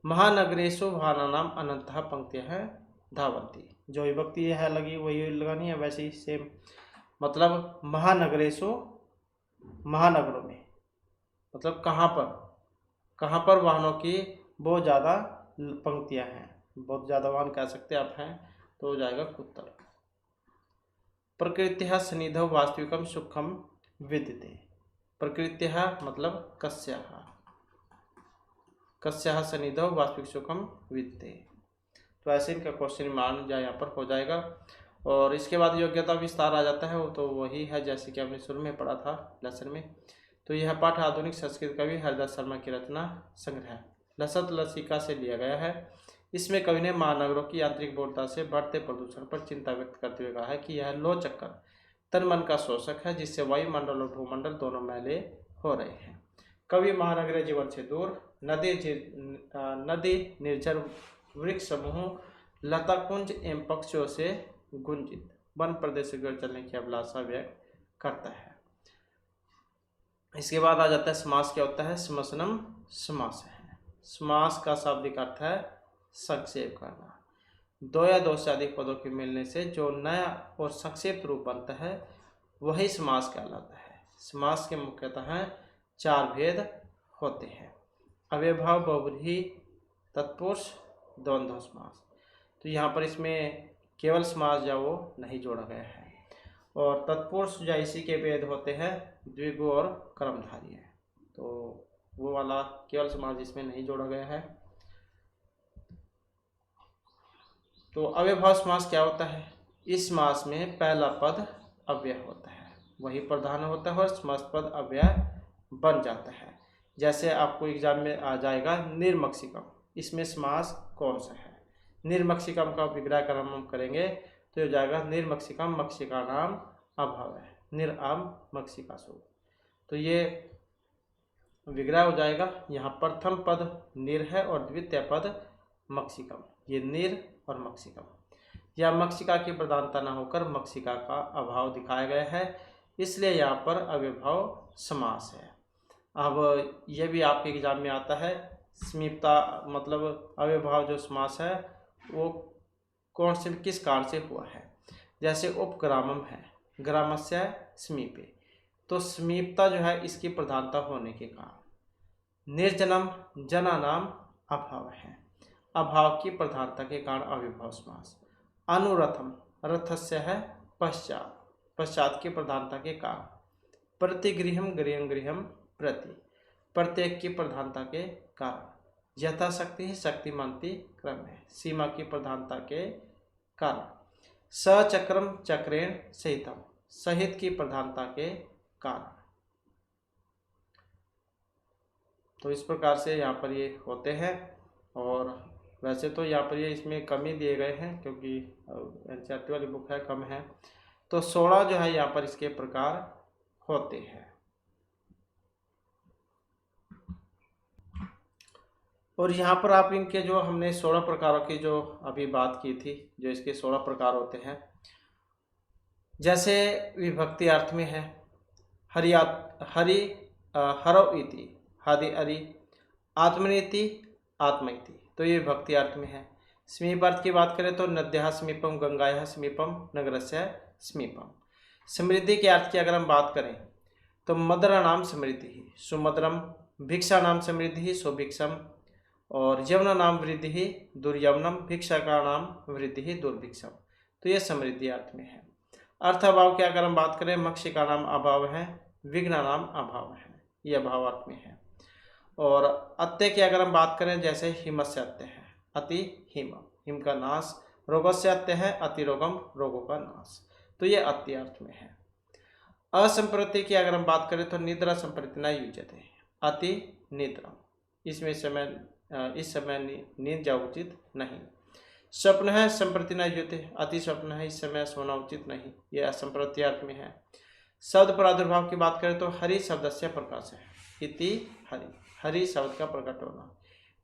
महानगरेशु भानानाम अनंतः पंक्तियां हैं धावंती। जो विभक्ति है लगी वही लगानी है वैसे ही सेम। मतलब महानगरेशु, महानगरों में मतलब कहाँ पर वाहनों की बहुत ज़्यादा पंक्तियां हैं, बहुत ज़्यादा वाहन कह सकते आप हैं, तो हो जाएगा कुत्तर। प्रकृत्या सन्निधौ वास्तविकम सुखम विद्यते। प्रकृत्या मतलब कस्याः, कस्याः सन्निधौ वास्तविक सुखम विद्यते। तो ऐसे इनका क्वेश्चन मान जाए यहाँ पर हो जाएगा। और इसके बाद योग्यता विस्तार आ जाता है, वो तो वही है जैसे कि हमने शुरू में पढ़ा था लेसन में। तो यह पाठ आधुनिक संस्कृत कवि हरिदास शर्मा की रचना संग्रह लसत लसिका से लिया गया है। इसमें कवि ने महानगरों की यांत्रिक बोलता से बढ़ते प्रदूषण पर चिंता व्यक्त करते हुए कहा है कि यह लो चक्कर तन मन का शोषक है, जिससे वायुमंडल और भूमंडल दोनों मैले हो रहे हैं। कवि महानगरीय जीवन से दूर नदी निर्जर वृक्ष समूह लता कुंज एवं पक्षियों से गुंजित वन प्रदेश की ओर चलने की अभिलाषा व्यक्त करता है। इसके बाद आ जाता है समास। क्या होता है? समसनम समास है। समास का शाब्दिक अर्थ है संक्षेप करना। दो या दो से अधिक पदों के मिलने से जो नया और संक्षिप्त रूप बनता है वही समास कहलाता है। समास के मुख्यतः 4 भेद होते हैं। अव्ययभाव, बहुव्रीहि, तत्पुरुष, द्वंद्व समास। तो यहाँ पर इसमें केवल समास जो वो नहीं जोड़ा गया है। और तत्पुरुष जो इसी के भेद होते हैं द्विगु और कर्मधारय है, तो वो वाला केवल समास इसमें नहीं जोड़ा गया है। तो अव्ययभाव समास क्या होता है? इस समास में पहला पद अव्यय होता है, वही प्रधान होता है और समास पद अव्यय बन जाता है। जैसे आपको एग्जाम में आ जाएगा निर्मक्षिकम, इसमें समास कौन सा है? निर्मक्षिकम का विग्रह कर हम करेंगे तो हो जाएगा निर्मक्षिकम मक्षिका नाम अभाव है, निराम मक्षिका सु। तो ये विग्रह हो जाएगा। यहाँ प्रथम पद निर है और द्वितीय पद मक्षिकम। ये निर और मक्षिकम, या मक्षिका की प्रधानता न होकर मक्षिका का अभाव दिखाया गया है, इसलिए यहाँ पर अव्ययभाव समास है। अब यह भी आपके एग्जाम में आता है, समीपता मतलब अव्ययभाव जो समास है वो कौन से किस कारण से हुआ है। जैसे उपग्रामम है, ग्रामस्य समीपे, तो समीपता जो है इसकी प्रधानता होने के कारण। निर्जनम जना नाम अभाव है, अभाव की प्रधानता के कारण अव्ययभाव समास। अनुरथम रथस्य है पश्चात, पश्चात की प्रधानता के कारण। प्रतिगृहम गृहम गृहम प्रति, प्रत्येक की प्रधानता के कारण। यथाशक्ति ही शक्तिमानती क्रम है, सीमा की प्रधानता के कारण। सचक्रम चक्रेण सहितम, सहित की प्रधानता के कारण। तो इस प्रकार से यहाँ पर ये होते हैं। और वैसे तो यहाँ पर ये इसमें कम ही दिए गए हैं क्योंकि एनसीईआरटी वाली बुक है, कम है। तो 16 जो है यहाँ पर इसके प्रकार होते हैं। और यहाँ पर आप इनके जो हमने 16 प्रकारों की जो अभी बात की थी, जो इसके 16 प्रकार होते हैं, जैसे विभक्ति अर्थ में है हरि हरौ इति, हरि हरि, आत्मनीति आत्मैति, तो ये विभक्ति अर्थ में है। समीप अर्थ की बात करें तो नद्याः समीपम गंगायाः समीपम नगरस्य समीपम। समृद्धि के अर्थ की अगर हम बात करें तो मदराणाम समृद्धि सुमधुरम, भिक्षाणाम समृद्धि सुभिक्षम, और यवनानाम वृद्धि दुर्यवनम, भिक्षा का नाम वृद्धि दुर्भिक्षम, तो ये समृद्धि अर्थ में है। अर्थ अभाव की अगर हम बात करें मक्षी का नाम अभाव है, विघ्न नाम अभाव है, ये अभाव अर्थ में है। और अत्य की अगर हम बात करें जैसे हिमस्य अत्य है, अति हिम, हिम का नाश, रोगस्य अत्य है, अति रोगम, रोगों का नाश, तो ये अत्य अर्थ में है। असंप्रति की अगर हम बात करें तो निद्रा संप्रति न युज्यते, अति निद्रा, इस समय नींद जा उचित नहीं। स्वप्न है संप्रति न युज्यते, अति स्वप्न है, इस समय सोना उचित नहीं, ये असंप्रति अर्थ में है। शब्द प्रादुर्भाव की बात करें तो हरि शब्द से प्रकाश है, इति हरि, हरि शब्द का प्रकट होना।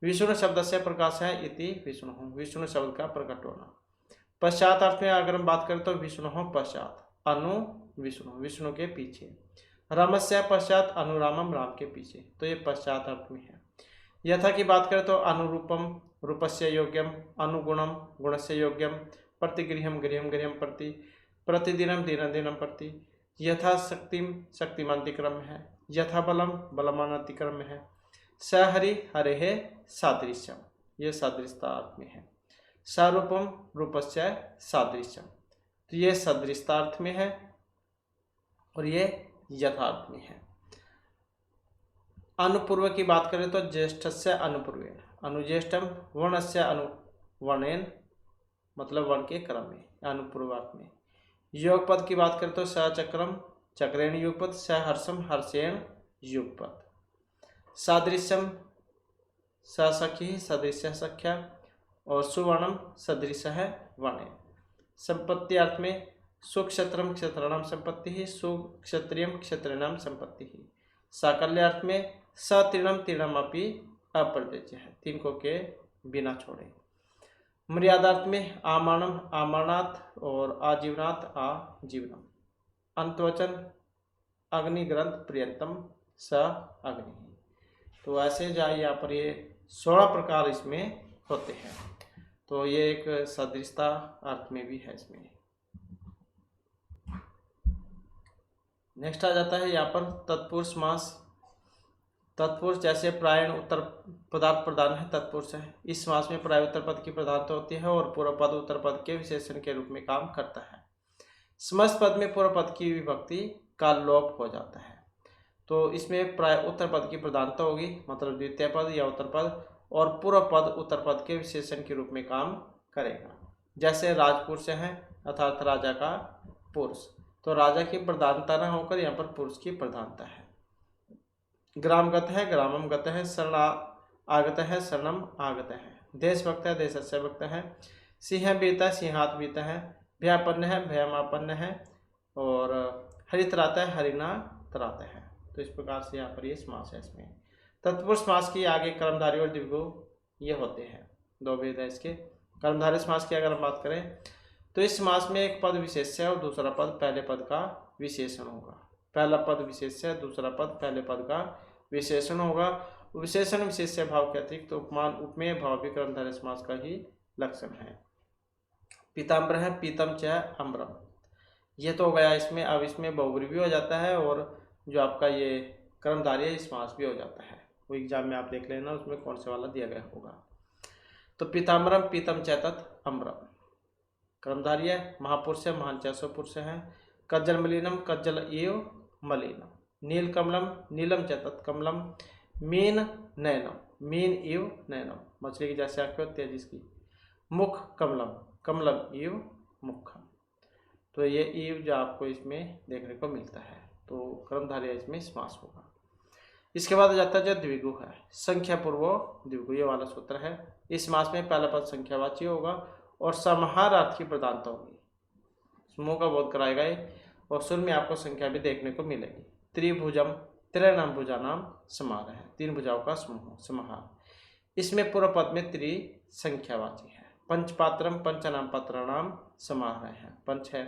विष्णु शब्द से प्रकाश है, इति विष्णु, विष्णु शब्द का प्रकट होना। पश्चात अर्थ में अगर हम बात करें तो विष्णु पश्चात, अनु विष्णु, विष्णु के पीछे, रामस्य पश्चात अनुरामम, राम के पीछे, तो ये पश्चात अर्थ में है। यथा की बात करें तो अनुरूपम, रूपस्य योग्यम, अनुगुणम, गुणस्य योग्यम, प्रतिगृहम, गृहम, गृहम प्रति, प्रतिदिनम, दिनम, दिनम प्रति, यथा शक्तिम, शक्तिमांतिक्रम है, यथा बलम, बलमानातिक्रम है। स हरि हरे है सादृश्यम, ये सादृश्यता अर्थ में है। सारूपम, रूपस्य सादृश्यम, तो ये सदृशता अर्थ में है और ये यथार्थ में है। अनुपूर्व की बात करें तो ज्येष्ठस्य अनुपूर्वेण, अनुज्येष्ठम, वर्णस्य अनुवर्णेन, मतलब वर्ण के क्रम में, अनुपूर्वार्थ में। युगपद की बात करें तो सचक्रम, चक्रेण युगपद, सहर्षम, हर्षेण युगपद। सादृश्यम, सखी, सदृश्य सख्या, और सुवर्णम, सदृश है वर्णेन। संपत्ति अर्थ में सुक्षत्रम, क्षत्राणाम संपत्ति ही, सुक्षत्रियम, क्षत्रिणाम संपत्ति ही। साकल्य अर्थ में सतीर्णम, तीर्णम अपि अप्रत्यक्ष है, तीन को के बिना छोड़े। मर्यादार्थ में आमानम, आमरणात्, और आजीवनात्, आजीवनम। अंतवचन अग्निग्रंथ पर्यंतम स अग्नि, तो ऐसे जाए यहाँ पर ये 16 प्रकार इसमें होते हैं, तो ये एक सदृशता अर्थ में भी है इसमें। नेक्स्ट आ जाता है यहाँ पर तत्पुरुष समास। तत्पुरुष जैसे प्रायण उत्तर पदार्थ प्रधान है, तत्पुरुष है। इस समास में प्राय उत्तर पद की प्रधानता होती है और पूर्व पद उत्तर पद के विशेषण के रूप में काम करता है। समस्त पद में पूर्व पद की विभक्ति का लोप हो जाता है, तो इसमें प्राय उत्तर पद की प्रधानता होगी, मतलब द्वितीय पद या उत्तर पद, और पूर्व पद उत्तर पद के विशेषण के रूप में काम करेगा। जैसे राजपुरुष है अर्थात राजा का पुरुष, तो राजा की प्रधानता न होकर यहाँ पर पुरुष की प्रधानता है। ग्रामगत है, ग्रामम गत है, शरण आगत है, शरणम आगत है। देशभक्त है, देशस्य भक्त है। सिंह बीता है, सिंहात बीता है। भयापन्न है, भयमापन्न है, और हरितरात है, हरिना तरात है। तो इस प्रकार से यहाँ पर ये समास है। इसमें तत्पुरुष समास की आगे कर्मधारी और द्विगु ये होते हैं, दो भेद है इसके। कर्मधारय समास की अगर हम बात करें तो इस समास में एक पद विशेष्य और दूसरा पद पहले पद का विशेषण होगा। पहला पद विशेष्य, दूसरा पद पहले पद का विशेषण होगा। विशेषण विशेष्य भाव के अतिरिक्त उपमान उपमेय भाव भी कर्मधारय समास का ही लक्षण है। पीताम्बर है, पीतम च अम्बरम, ये तो हो गया इसमें। अब इसमें बहुब्री भी हो जाता है और जो आपका ये कर्मधारय समास भी हो जाता है। वो एग्जाम में आप देख लेना उसमें कौन से वाला दिया गया होगा। तो पीताम्बरम, पीतम च तत् अम्बरम, कर्मधारय महापुरुष है, महान च स्वपुरुष है। कज्जल मलिनम, कज्जल एव मलिनम। नील कमलम, नीलम च तत् कमलम। मीन नयनम, मीन एव नयनम, मछली की जैसे आंखें होती है जिसकी। मुख कमलम, कमलम एव मुखम, तो ये एव जो आपको इसमें देखने को मिलता है, तो कर्मधारय इसमें समास होगा। इसके बाद आ जाता है जो द्विगु है, संख्या पूर्वो द्विगु, ये वाला सूत्र है। इस समास में पहला पद संख्यावाची होगा और समाहारार्थ की प्रधानता होगी। समूह का बोध कराएगा ये, और सुर में आपको संख्या भी देखने को मिलेगी। त्रिभुजम, त्रयनाम भुजानाम समाहार है, तीन भुजाओं का समूह समाहार। इसमें पूर्व पद में त्रि संख्यावाची है। पंचपात्रम, पंचनाम पात्राणाम समाहार है। पंच है,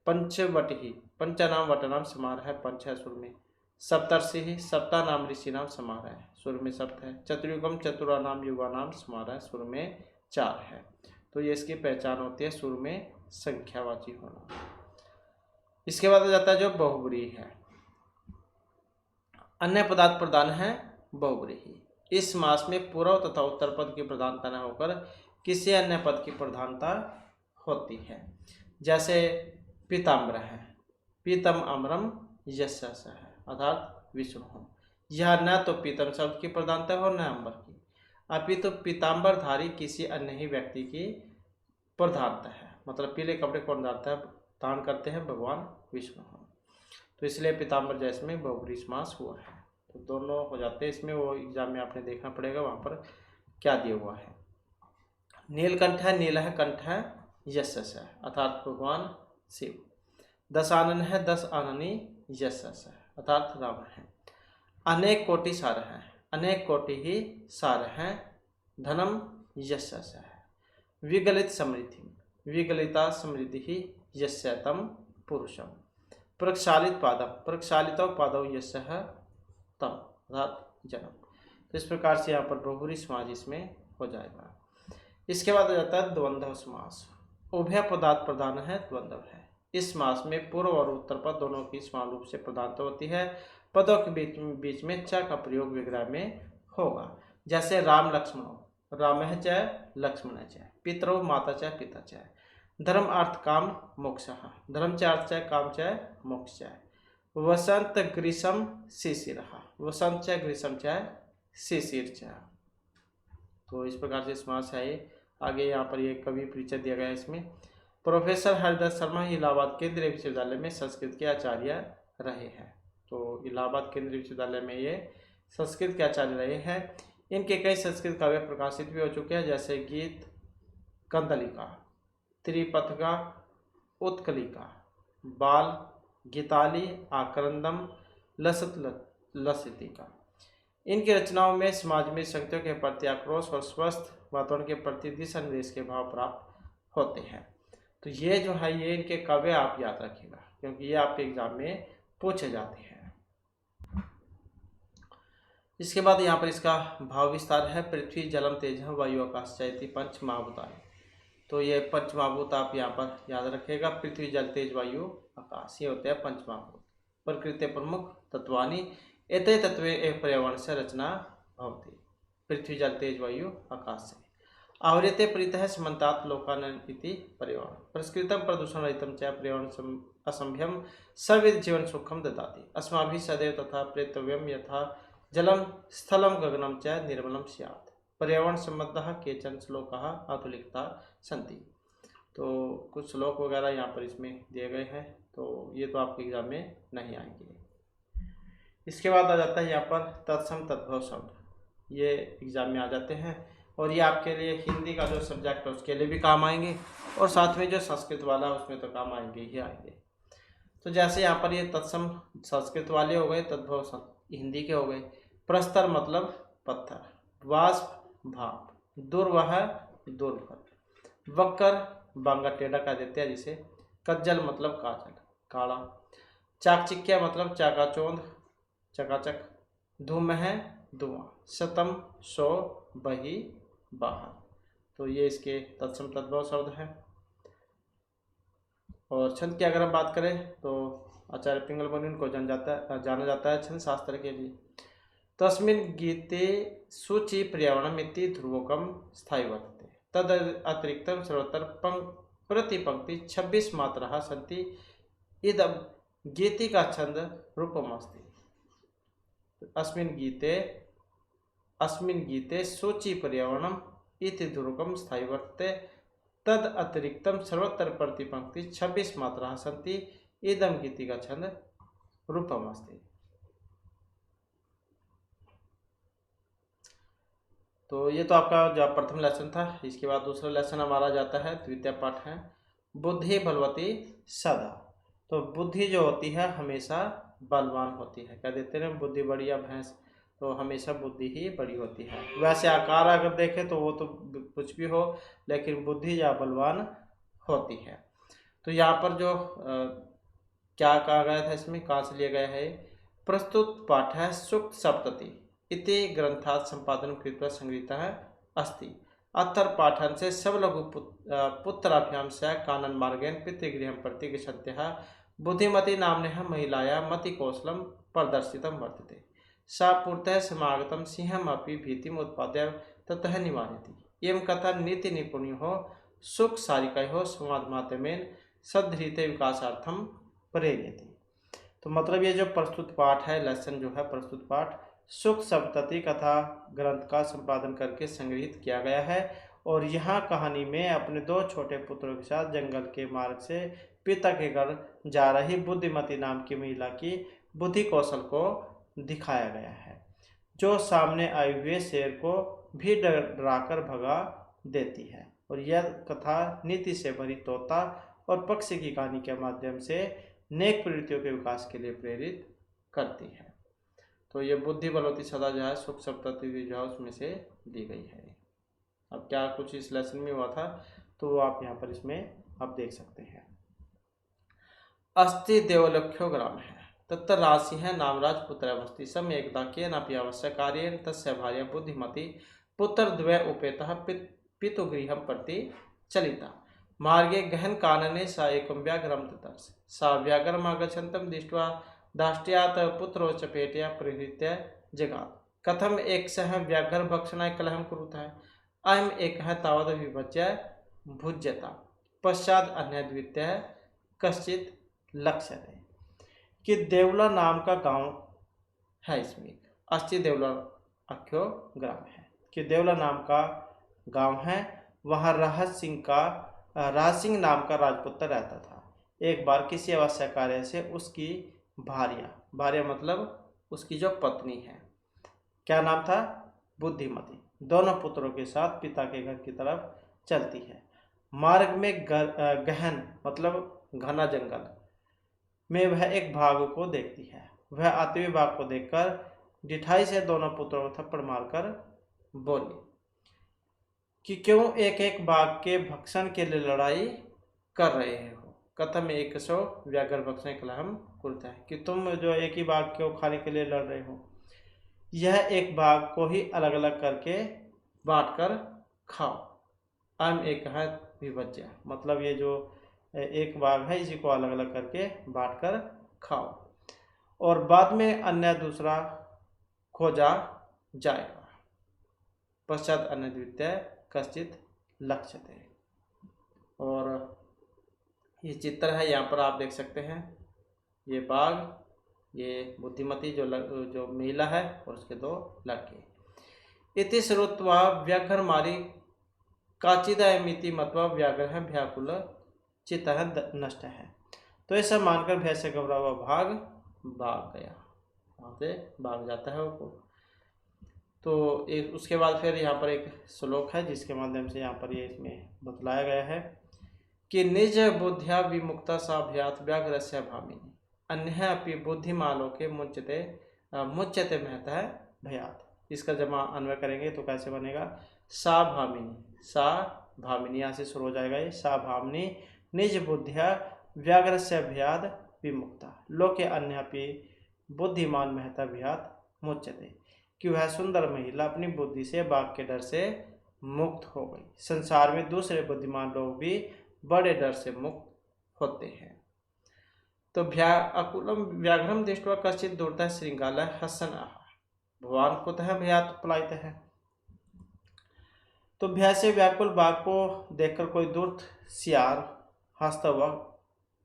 पंचवटी, पंचानाम वटनाम समार है, पंच है सुर में। सप्तर्षि सप्ता नाम ऋषि नाम समार है, सुर में सप्त है। चतुर्युगम चतुरानाम युगानाम समार है, सुर में 4 है। तो ये इसकी पहचान होती है सुर में संख्यावाची होना। इसके बाद आ जाता है जो बहुब्रीहि है। अन्य पदार्थ प्रधान है बहुब्रीहि। इस समास में पूर्व तथा उत्तर पद की प्रधानता न होकर किसी अन्य पद की प्रधानता होती है। जैसे पीताम्बर है, पीतम अमरम यस्य है, अर्थात विष्णु। यह न तो पीतम शब्द की प्रधानता हो न अंबर की, अपितु तो पीताम्बरधारी किसी अन्य ही व्यक्ति की प्रधानता है। मतलब पीले कपड़े कौन धारण करते हैं? भगवान विष्णु। तो इसलिए पीताम्बर जैसे में बहुब्रीहि समास हुआ है। तो दोनों हो जाते हैं इसमें, वो एग्जाम में आपने देखना पड़ेगा वहाँ पर क्या दिया हुआ है। नीलकंठ है, नील है, कंठ है, यश है, अर्थात भगवान शिव। 10 आनन है, 10 आननी यश है, अर्थात रावण है। अनेक कोटि सार है, अनेक कोटि ही सार है, धनम यश है। विगलित समृद्धि, विगलिता समृद्धि ही यस्यतम पुरुषम। प्रक्षालित पादम, प्रक्षालितो पादौ यस्य तम, अर्थात जन्म। तो इस प्रकार से यहाँ पर बहुब्रीहि समास इसमें हो जाएगा। इसके बाद आ जाता है द्वंद्व समास। उभय पदार्थ प्रधान है, द्वंद्व है। इस समास में पूर्व और उत्तर पद दोनों की समान रूप से प्रधानता होती है। पदों के बीच में च का प्रयोग विग्रह में होगा। जैसे राम लक्ष्मणों, राम है चाहे लक्ष्मण है चाहे, पितरो माता चाहे पिता चाहे, धर्म अर्थ काम मोक्ष, धर्म चाहे अर्थ चाहे काम चाहे मोक्ष चाहे। वसंत ग्रीष्म शिशिर, वसंत चाहे ग्रीष्म चाहे शिशिर चाहे। तो इस प्रकार से समास है ये। आगे यहाँ पर ये कवि परिचय दिया गया है इसमें। प्रोफेसर हरिदास शर्मा इलाहाबाद केंद्रीय विश्वविद्यालय में संस्कृत के आचार्य रहे हैं। तो इलाहाबाद केंद्रीय विश्वविद्यालय में ये संस्कृत के आचार्य रहे हैं। इनके कई संस्कृत काव्य प्रकाशित भी हो चुके हैं, जैसे गीत कंदलिका, त्रिपथगा, उत्कलिका, बाल, गीताली, आक्रंदम, लसितिका। इनकी रचनाओं में समाज में शक्तियों के प्रति आक्रोश और स्वस्थ वातावरण के प्रति दिशा निर्देश के भाव प्राप्त होते हैं। तो ये जो है ये इनके काव्य आप याद रखिएगा, क्योंकि ये आपके एग्जाम में पूछे जाते हैं। इसके बाद यहाँ पर इसका भाव विस्तार है। पृथ्वी जलम तेज वायु आकाश चैति पंच महाभूतानि। तो ये पंच महाभूत आप यहाँ पर याद रखिएगा। पृथ्वी जल तेज वायु आकाश, ये होते हैं पंच महाभूत। प्रकृति प्रमुख तत्वानि एते तत्वे एक पर्यावरण से रचना भवति। पृथ्वी जल तेज वायु आकाश से। आवृते प्रीतः समन्तात् लोकान् इति पर्यावरण। परिष्कृतं प्रदूषण रहितं च पर्यावरण असंभ्यम सर्वविध जीवन सुखम ददाति। अस्माभिः सदैव तथा प्रेतव्यम यथा जलम स्थलम गगनम च निर्मलम स्यात्। पर्यावरण संबंधः केचन श्लोकाः अधुलिखिता सन्ति। तो कुछ श्लोक वगैरह यहाँ पर इसमें दिए गए हैं, तो ये तो आपके एग्जाम में नहीं आएंगे। इसके बाद आ जाता है यहाँ पर तत्सम तद्भव शब्द। ये एग्जाम में आ जाते हैं और ये आपके लिए हिंदी का जो सब्जेक्ट है उसके लिए भी काम आएंगे, और साथ में जो संस्कृत वाला है उसमें तो काम आएंगे ही आएंगे। तो जैसे यहाँ पर ये तत्सम संस्कृत वाले हो गए, तद्भव हिंदी के हो गए। प्रस्तर मतलब पत्थर, वाष्प भाप, दुर्वह दुर्भर, वक्कर बांगा टेढ़ा कह देते हैं जिसे, कज्जल मतलब काजल काला, चाकचिक्या मतलब चाकाचौंध चकाचक, धूम है धुआं, शतम 100 बही बाहर। तो ये इसके तत्सम तद्भव शब्द हैं। और छंद की अगर हम बात करें तो आचार्य पिंगल मुनि को जाना जाता है छंद शास्त्र के लिए। तस्मिन् गीते सूचि पर्यावरणमिति ध्रुवकम स्थायी वर्तते। तद अतिरिक्तं सर्वत्र प्रति पंक्ति 26 मात्राः सन्ति। इदं गीति का छंद रूपमस्ति। अस्मिन् गीते सूचि पर्यावरणम इति ध्रुवकम स्थायी वर्तते। तद अतिरिक्तं सर्वत्र प्रति पंक्ति 26 मात्राः सन्ति। इदं गीति का छंद रूपमस्ति। तो ये तो आपका जो प्रथम लेसन था। इसके बाद दूसरा लेसन हमारा जाता है, द्वितीय पाठ है बुद्धि बलवती सदा। तो बुद्धि जो होती है हमेशा बलवान होती है। क्या देते हैं बुद्धि बड़ी या भैंस, तो हमेशा बुद्धि ही बड़ी होती है। वैसे आकार अगर देखें तो वो तो कुछ भी हो, लेकिन बुद्धि या बलवान होती है। तो यहाँ पर जो क्या कहा गया था इसमें, कहाँ से लिया गया है? प्रस्तुत पाठ है सूक्त सप्तति इति ग्रंथात् संपादन कृत्वा संगृहीतः अस्ति। अत्र पाठन से सब लघु पुत्राभ्याम से कानन मार्गेण पितृगृहं प्रति गच्छत्यः बुद्धिमती नाम्न्याः महिलायाः मतिकौशलं प्रदर्शितं वर्तते। सा पुरतः समागतं सिंहमपि भीतिम् उत्पाद्य ततः निवारयति। एवं कथा नीति निपुणयोः सुख सारिकयोः संवाद माध्यमेन सद्धृते विकासार्थम प्रेरयति। तो मतलब ये जो प्रस्तुत पाठ है, लेसन जो है प्रस्तुत पाठ सुख सप्तति कथा ग्रंथ का संपादन करके संग्रहित किया गया है। और यहाँ कहानी में अपने दो छोटे पुत्रों के साथ जंगल के मार्ग से पिता के घर जा रही बुद्धिमती नाम की महिला की बुद्धि कौशल को दिखाया गया है, जो सामने आए हुए शेर को भी डराकर भगा देती है। और यह कथा नीति से भरी तोता और पक्षी की कहानी के माध्यम से नेक प्रवृत्तियों के विकास के लिए प्रेरित करती है। तो ये बुद्धि बलवती सदा जो है सुख सप्तति जो है उसमें से दी गई है। अब क्या कुछ इस लेसन में हुआ था तो वो आप यहाँ पर इसमें आप देख सकते हैं। अस्ति देवलक्ष्यो ग्राम है तत्र राशि है नामराज पुत्रमस्ति सम एकदा केनापि आवश्यकार्येण तस्य भार्या बुद्धिमती पुत्रद्वय उपेतः पितुगृहं प्रति चलिता। मार्गे गहन कानने सा एकं व्याघ्रं ददर्श। सा व्याघ्रमागच्छन्तं दृष्ट्वा दाष्ट्यात् पुत्रोच्चपेटया परिहृत्य जगात्। कथम एकशः व्याघ्रभक्षणाय कलहं कुरुतः अयम् एकः तावद् विभज्य भुज्यता। पश्चात् अन्यः द्वितीयः कश्चित् लक्ष्यते। कि देवला नाम का गांव है, इसमें अस्ति देवला अख्यो ग्राम है कि देवला नाम का गांव है। वहाँ राहत सिंह नाम का राजपुत्र रहता था। एक बार किसी आवश्यक कार्य से उसकी भार्या मतलब उसकी जो पत्नी है, क्या नाम था, बुद्धिमती, दोनों पुत्रों के साथ पिता के घर की तरफ चलती है। मार्ग में गहन मतलब घना जंगल में वह एक बाघ को देखती है। वह आते हुए बाघ को देखकर ढिठाई से दोनों पुत्रों को थप्पड़ मारकर बोली कि क्यों एक एक बाघ के भक्षण के लिए लड़ाई कर रहे हो। कथम एक सौ व्याघ्र भक्षण कलहम कुरुतः है कि तुम जो एक ही बाघ को खाने के लिए लड़ रहे हो। यह एक बाघ को ही अलग अलग करके बांट कर खाओ। अम एक है विभज्य मतलब ये जो एक बाघ है इसी को अलग अलग करके बांट कर खाओ और बाद में अन्य दूसरा खोजा जाएगा। पश्चात अन्य द्वितीय कश्चित लक्ष्यते। और ये चित्र है, यहाँ पर आप देख सकते हैं ये बाघ, ये बुद्धिमती जो महिला है और उसके दो लड़के। इति श्रुत्वा व्याघ्र मारी काचिदायमिति मत्वा व्याघ्र व्याकुल चित्तः नष्ट है। तो ऐसा मानकर भय से घबरा हुआ भाग गया, वहाँ से भाग जाता है वो। तो उसके बाद फिर यहाँ पर एक श्लोक है जिसके माध्यम से यहाँ पर ये इसमें बतलाया गया है कि निज बुद्धिया विमुक्ता सा भयात व्याघ्रस्य भामिनी अन्य अपि बुद्धिमालोके मुच्यते महता है भयात। इसका जब अन्वय करेंगे तो कैसे बनेगा, सा भामिनी यहाँ से शुरू हो जाएगा ये, सा भामिनी निज बुद्धिया व्याघ्रस्य भयाद विमुक्ता लोके अन्यपि बुद्धिमान महता भयात मुच्यते। कि वह सुंदर महिला अपनी बुद्धि से बाघ के डर से मुक्त हो गई। संसार में दूसरे बुद्धिमान लोग भी बड़े डर से मुक्त होते हैं। तो अकुलम व्याघ्रम दृष्ट्वा कश्चित् दूरतः श्रृंगालः हसन आह भगवान कुतः भयात पलायित है। तो भय से व्याकुल बाघ को देखकर कोई दूर सियार हंसता हुआ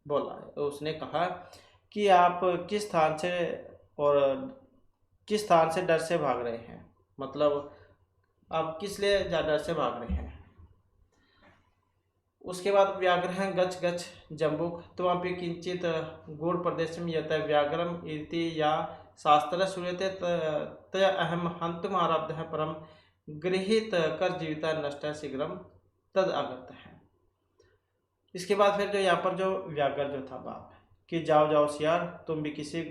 बोला है। तो उसने कहा कि आप किस स्थान से डर से भाग रहे हैं, मतलब आप किस लिए डर से भाग रहे हैं। उसके बाद व्याघ्र हैं गच गच जम्बुक त्वमपि किंचित गूढ़ प्रदेश में यत व्याघ्रम इति या शास्त्र श्रूयते तय अहम हंतुम आरब्ध है परम गृहीत कर जीविता नष्ट शीघ्रम तद आगत है। इसके बाद फिर जो यहाँ पर जो व्याघ्र जो था बाप कि जाओ सियार तुम भी किसी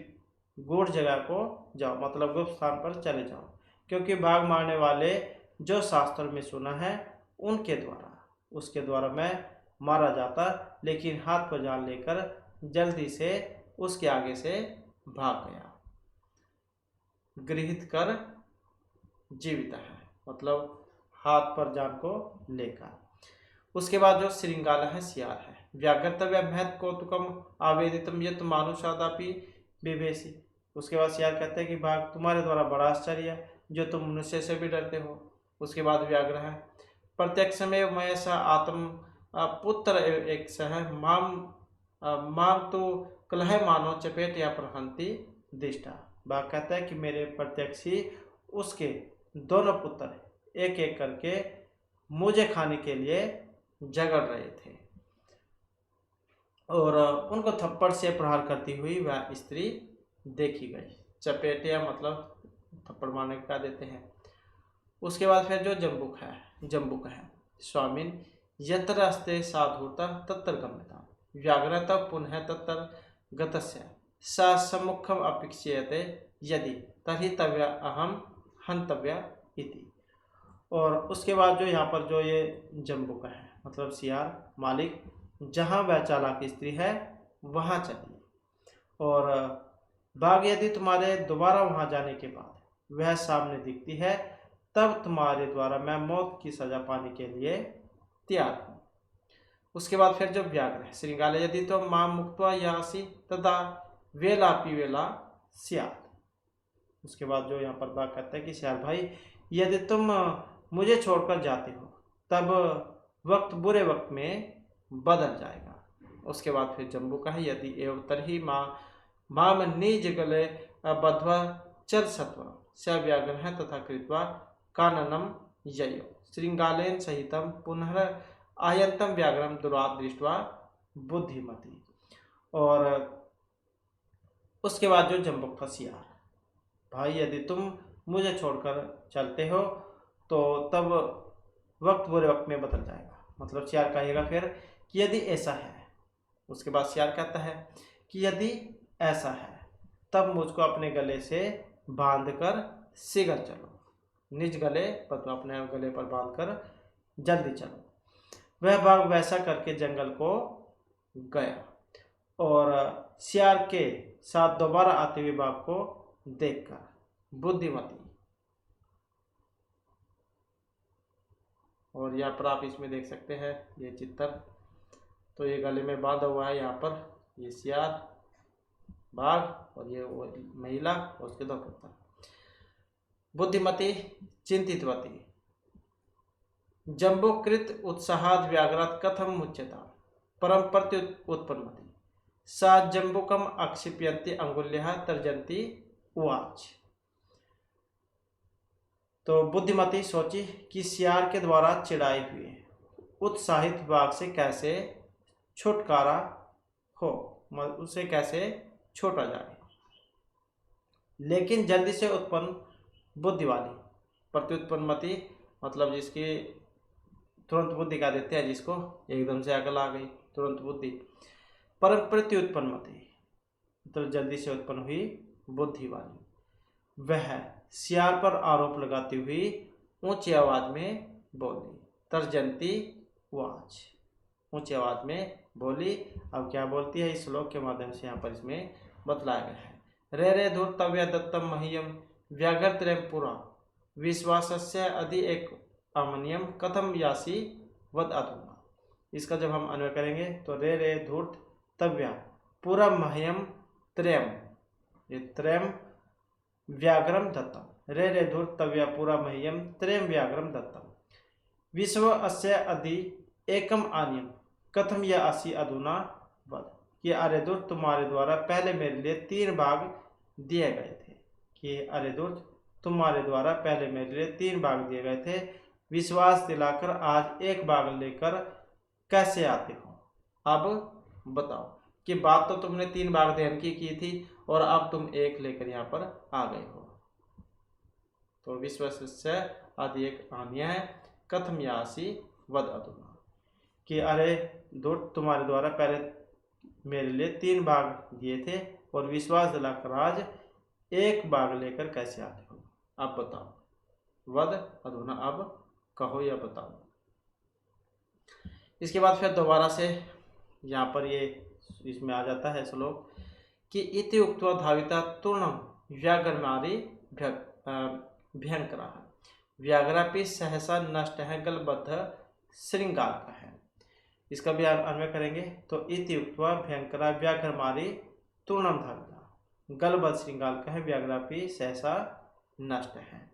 गूढ़ जगह को जाओ, मतलब गुप्त स्थान पर चले जाओ, क्योंकि बाघ मारने वाले जो शास्त्र में सुना है उसके द्वारा मैं मारा जाता, लेकिन हाथ पर जान लेकर जल्दी से उसके आगे से भाग गया। गृहीत कर जीवित है, मतलब हाथ पर जान को लेकर। उसके बाद जो श्रृंगाल है सियार है। व्याघ्रतव्य महत कौतुकम आवेदितम यत मानुषादापि विवेशी। उसके बाद सियार कहते हैं कि भाग तुम्हारे द्वारा बड़ा आश्चर्य है, जो तुम मनुष्य से भी डरते हो। उसके बाद व्याघ्र है प्रत्यक्ष में मैं स आत्म पुत्र एक सह माम तो कलह मानो चपेट या प्रहंती दिष्टा। बाघ कहता है कि मेरे प्रत्यक्ष ही उसके दोनों पुत्र एक एक करके मुझे खाने के लिए झगड़ रहे थे, और उनको थप्पड़ से प्रहार करती हुई वह स्त्री देखी गई। चपेटिया मतलब थप्पड़ मारने का देते हैं। उसके बाद फिर जो जम्बुक है स्वामिन यत्र अस्ते साधुता तत्र गम्यता व्याघ्रता पुनः तत्र गतस्य सा सम्मुखम अपेक्षियते यदि तर्हि तव्य अहम हंतव्य इति। और उसके बाद जो यहाँ पर जो ये जम्बुक है मतलब सियार मालिक जहाँ वह चालाक स्त्री है वहाँ चलिए, और बाघ यदि तुम्हारे दोबारा वहाँ जाने के बाद वह सामने दिखती है तब तुम्हारे द्वारा मैं मौत की सजा पाने के लिए तैयार हूँ। उसके बाद फिर जो व्याघ्र है श्रृंगाल यदि तो मां मुक्त्वा यासी तदा वेलापि वेला स्यात्। उसके बाद जो यहाँ पर बाघ कहता है कि सियार भाई यदि तुम मुझे छोड़कर जाते हो तब वक्त बुरे वक्त में बदल जाएगा। उसके बाद फिर जम्बू का है यदि एवं तरही माम निज गले बध्वा चल सत्व स व्याघ्र है तथा कृत्वा काननम ययो श्रृंगालेन सहितम पुनः आयंतम व्याघ्रम दुरात दृष्टवा बुद्धिमती। और उसके बाद जो जम्बुक था सियार भाई यदि तुम मुझे छोड़कर चलते हो तो तब वक्त बुरे वक्त में बदल जाएगा। मतलब सियार कहेगा फिर कि यदि ऐसा है। उसके बाद सियार कहता है कि यदि ऐसा है तब मुझको अपने गले से बांधकर शीघ्र चलो, निज गले पर अपने गले पर बांधकर जल्दी चलो। वह बाघ वैसा करके जंगल को गया, और सियार के साथ दोबारा आते हुए बाघ को देखकर बुद्धिमती। और यहाँ पर आप इसमें देख सकते हैं ये चित्र, तो ये गले में बांधा हुआ है यहाँ पर ये सियार बाघ और ये महिला और उसके दो पुत्र। बुद्धिमती चिंतितवती जम्बुकृत उत्साहाद व्याघ्रात कथम मुच्यता परम प्रत्युत्पन्नति सा जम्बुकम आक्षिप्यन्ति अंगुल्यः तर्जन्ति उवाच। तो बुद्धिमती सोची कि सियार के द्वारा चिढ़ाए हुए उत्साहित बाघ से कैसे छुटकारा हो, उसे कैसे छोड़ा जाए। लेकिन जल्दी से उत्पन्न बुद्धि वाली प्रत्युत्पन्नति मतलब जिसकी तुरंत बुद्धि का देते हैं, जिसको एकदम से अकल आ गई तुरंत बुद्धि। परम प्रत्युत्पन्नति मतलब जल्दी से उत्पन्न हुई बुद्धि वाली वह सियार पर आरोप लगाती हुई ऊंची आवाज में बोली। तर्जंती वाच ऊंची आवाज में बोली। अब क्या बोलती है इस श्लोक के माध्यम से यहाँ पर इसमें बतलाया गया है। रे रे धूर्तव्य दत्तम मह्यम व्याघ्रत्रयम पुरा विश्वासस्य अधि एक अमनियम कथम यासी वद अधुना। इसका जब हम अन्वय करेंगे तो रे रे धूर्त तव्या पूरा मह्यम त्रयम, ये त्रयम व्याघ्रम दत्तम रे रे धूर्त तव्या पूरा मह्यम त्रयम व्याघ्रम दत्तम विश्व अस्य अधि एकम आनियम कथम या आसी अधुना वद। कि अरे दुर्त तुम्हारे द्वारा पहले मेरे लिए 3 बाघ दिए गए थे। कि अरे दुर्त तुम्हारे द्वारा पहले मेरे लिए 3 बाघ दिए गए थे, विश्वास दिलाकर आज 1 बाघ लेकर कैसे आते हो। अब बताओ कि बात तो तुमने 3 बाघ देन की थी और अब तुम 1 लेकर यहाँ पर आ गए हो। तो विश्वास से आदि एक आन्य है कथम यासी वद अधुना। कि अरे दुर्त तुम्हारे द्वारा पहले मेरे लिए 3 बाघ दिए थे और विश्वास दिलाकर आज 1 बाघ लेकर कैसे आते हो। अब बताओ वद अधुना अब कहो या बताओ। इसके बाद फिर दोबारा से यहाँ पर ये इसमें आ जाता है श्लोक कि इति उक्त्वा धाविता तूर्णम व्याघ्रमारी भयंकरा व्याघ्रापि सहसा नष्ट है गलबद्ध श्रृंगार का है। इसका भी अन्वय करेंगे तो इति उक्त्वा भयंकरा व्याघ्रमारी तूर्णम धाविता गलबद्ध श्रृंगार का है व्याघ्रापि सहसा नष्ट है।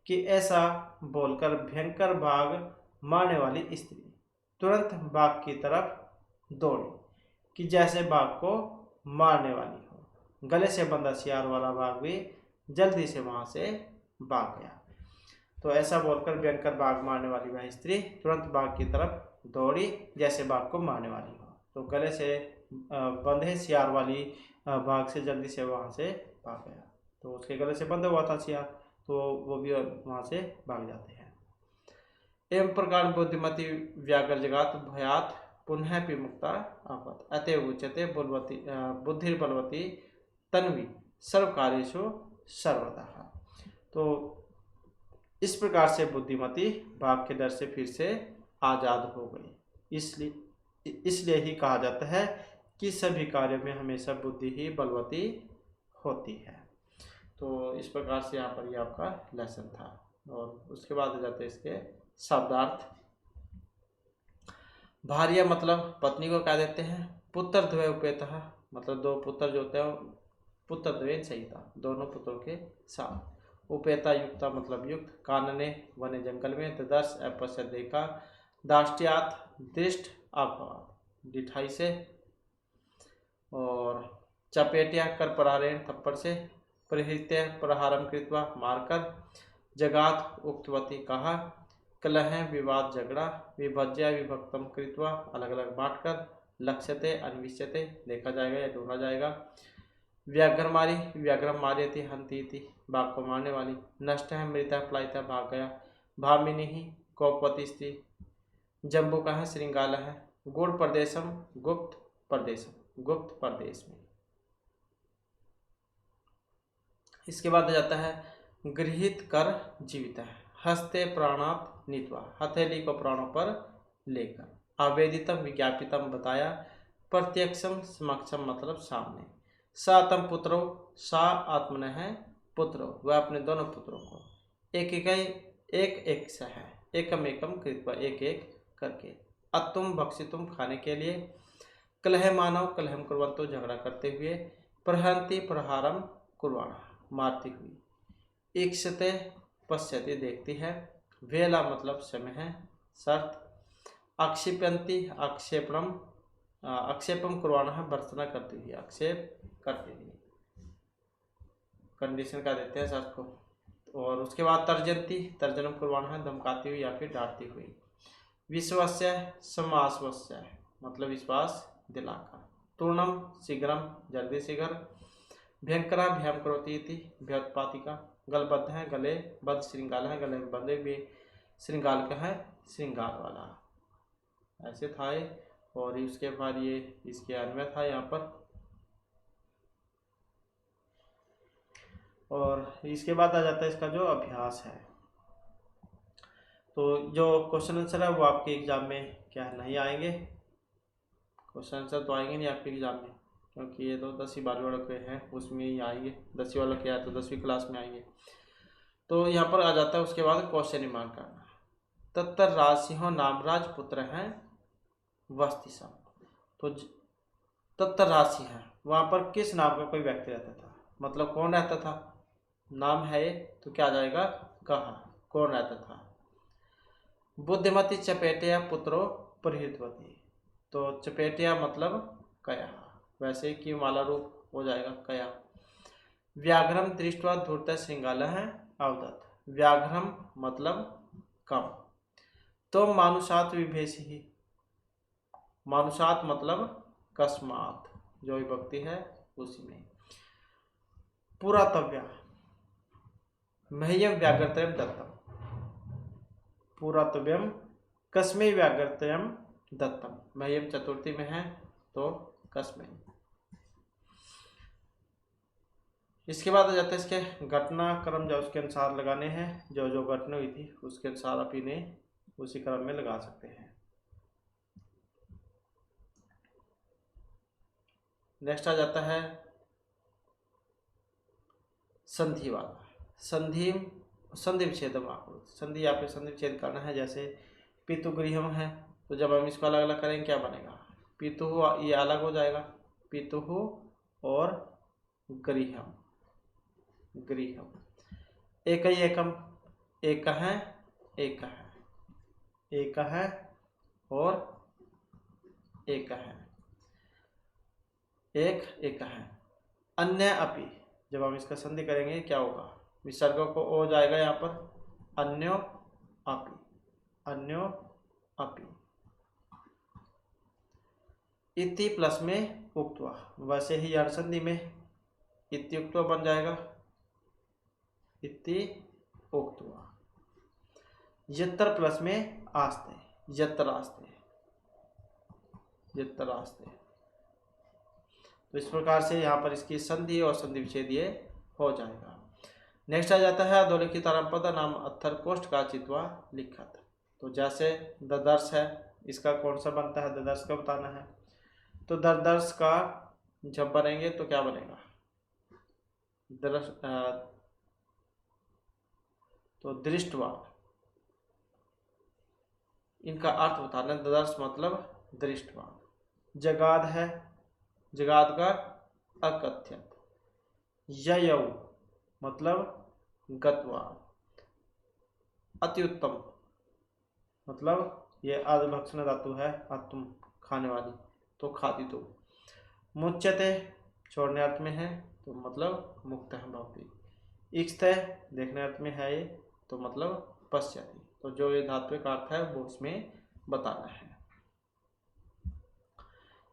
कि ऐसा बोलकर भयंकर बाघ मारने वाली स्त्री तुरंत बाघ की तरफ दौड़ी कि जैसे बाघ को मारने वाली हो। गले से बंधा सियार वाला बाघ भी जल्दी से वहां से भाग गया। तो ऐसा बोलकर भयंकर बाघ मारने वाली वह स्त्री तुरंत बाघ की तरफ दौड़ी जैसे बाघ को मारने वाली हो। तो गले से बंधे सियार वाली बाघ से जल्दी से वहां से भाग गया। तो उसके गले से बंधा हुआ था सियार, तो वो भी वहां से भाग जाते हैं। एवं प्रकार बुद्धिमती व्याघ्र जगात भयात पुनः विमुक्ता आपत अतएव उच्यते बुद्धि बलवती तन्वी सर्व कार्येषु सर्वदा। तो इस प्रकार से बुद्धिमती बाघ के डर से फिर से आजाद हो गई। इसलिए ही कहा जाता है कि सभी कार्यों में हमेशा बुद्धि ही बलवती होती है। तो इस प्रकार से यहाँ पर ये आपका लेसन था। और उसके बाद जाते हैं इसके शब्दार्थ। भार्या मतलब पत्नी को क्या देते हैं, पुत्र द्वय उपेतः मतलब दो पुत्र जो होते हैं पुत्र द्वय सहिता दोनों पुत्रों के साथ। उपेता युक्ता मतलब युक्त, कानने वने जंगल में, ददर्श अपश्य देखा, दाष्ट्यात दृष्ट अभवात डिठाई से, और चपेटिया कर परारेण थप्पड़ से, प्रहृत्य प्रहारम कृत्वा मारकर, जगात उक्तवती कहा, कलह विवाद झगड़ा, विभज्य विभक्तम कृत्वा अलग अलग बांटकर, लक्ष्यते अन्विष्यते देखा जाएगा या ढूंढा जाएगा, व्याघ्रमारी व्याघ्रम मार्यति हंतीति बाघ को मारने वाली, नष्ट है मृता प्लायता भाग गया, भामिनी ही कौपवती स्त्री, जम्बू का है श्रृंगाला है, गुड़ प्रदेशम गुप्त प्रदेश में। इसके बाद आ जाता है गृहित कर जीवित है, हस्ते प्राणात नीतवा हथेली को प्राणों पर लेकर, आवेदितम विज्ञापितम बताया, प्रत्यक्षम समक्षम मतलब सामने, सातम पुत्रो सा आत्मन है पुत्रो वह अपने दोनों पुत्रों को, एक सा है एकम एकम कृत्वा एक एक करके, अतुम भक्षितुम खाने के लिए, कलह मानव कलहम कुर्वंतो झगड़ा करते हुए, प्रहंति प्रहारम कुर्वाणा मारती हुई, इक्षते पश्यति देखती है, वेला मतलब समय है शर्त, आक्षेपंती आक्षेपम कुर्वाणा है भर्त्सना करती हुई आक्षेप करती हुई, कंडीशन का देते हैं शर्त को। और उसके बाद तर्जनती तर्जनम कुर्वाणा है धमकाती हुई या फिर डांटती हुई, विश्वस्य समाश्वस्य मतलब विश्वास दिलाकर, तूर्णम शीघ्रम जल्दी शीघ्र, भयंकरा भयम करोती भयोत्पातिका, गलबद्ध है गले बद्ध श्रृंगाल है गले में बंधे हुए, श्रृंगाल का है श्रृंगार वाला, ऐसे था ये। और इसके बाद ये इसके अन्वय था यहाँ पर। और इसके बाद आ जाता है इसका जो अभ्यास है। तो जो क्वेश्चन आंसर है वो आपके एग्जाम में क्या नहीं आएंगे, क्वेश्चन आंसर तो आएंगे नहीं आपके एग्जाम में, क्योंकि ये तो 10वीं 12वीं वालों के हैं उसमें ही आएंगे, 10वीं वालों के आए तो 10वीं क्लास में आएंगे। तो यहाँ पर आ जाता है उसके बाद क्वेश्चन निर्माण करना। तत्तर राजसिंह नामराज पुत्र हैं वस्ती सब, तो तत्तर राशि है वहाँ पर किस नाम का कोई व्यक्ति रहता था, मतलब कौन रहता था, नाम है तो क्या जाएगा कहा, कौन रहता था। बुद्धिमती चपेटिया पुत्रो प्रहृतवती, तो चपेटिया मतलब कया, वैसे कि माला रूप हो जाएगा कया। व्याघ्रम दृष्टवा धूर्त श्रृंगाल है अवदत, व्याघ्रम मतलब कम, तो मानुषात विभेषी ही, मानुषात मतलब कस्मात जो विभक्ति है उसी में। पुरातव्य मह्यम व्याघ्रत्रयम दत्तम, पुरातव्यम कस्मै व्याघ्रत्रयम दत्तम, मह्यम चतुर्थी में है तो कस्मै। इसके बाद आ जाता है इसके घटनाक्रम जो उसके अनुसार लगाने हैं, जो जो घटना हुई थी उसके अनुसार आप इन्हें उसी क्रम में लगा सकते हैं। नेक्स्ट आ जाता है संधि वाला। संधि संधि विच्छेदम आकृति, संधि या फिर संधि विच्छेद करना है। जैसे पितु गृहम है, तो जब हम इसको अलग अलग करेंगे क्या बनेगा, पितु ये अलग हो जाएगा, पितु और गृहम, गृहम। एक ही एकम, एक है, एक है, एक है और एक है, एक है। अन्य अपि, जब हम इसका संधि करेंगे क्या होगा, विसर्ग को हो जाएगा यहाँ पर, अन्यो अपि, अन्यो अपि। इति प्लस में उक्त्वा, वैसे ही यण संधि में इत्युक्त्वा बन जाएगा, इति उक्त्वा। यत्र प्लस में आस्ते, यत्र आस्ते, यत्र आस्ते। तो इस प्रकार से यहाँ पर इसकी संधि और संधि विच्छेद ये हो जाएगा। नेक्स्ट आ जाता है अधोलिखित आरंपद नाम अत्थर कोष्ठ का चित्वा लिखत। तो जैसे ददर्श है, इसका कौन सा बनता है, ददर्श का बताना है। तो ददर्श का जब बनेंगे तो क्या बनेगा, तो दृष्टवा, इनका अर्थ बताना। ददर्श मतलब दृष्टवा। जगाद है, जगाद का अकथ्यत। ययौ मतलब गत्वा। अति उत्तम मतलब ये आदिभक्षण धातु है, अतुम खाने वाली, तो खाती तो। मुच्यते छोड़ने अर्थ में है, तो मतलब मुक्त है भवती। इक्स्ते देखने अर्थ में है ये, तो मतलब पश्चाती। तो जो ये धातु का अर्थ है वो उसमें बताना है।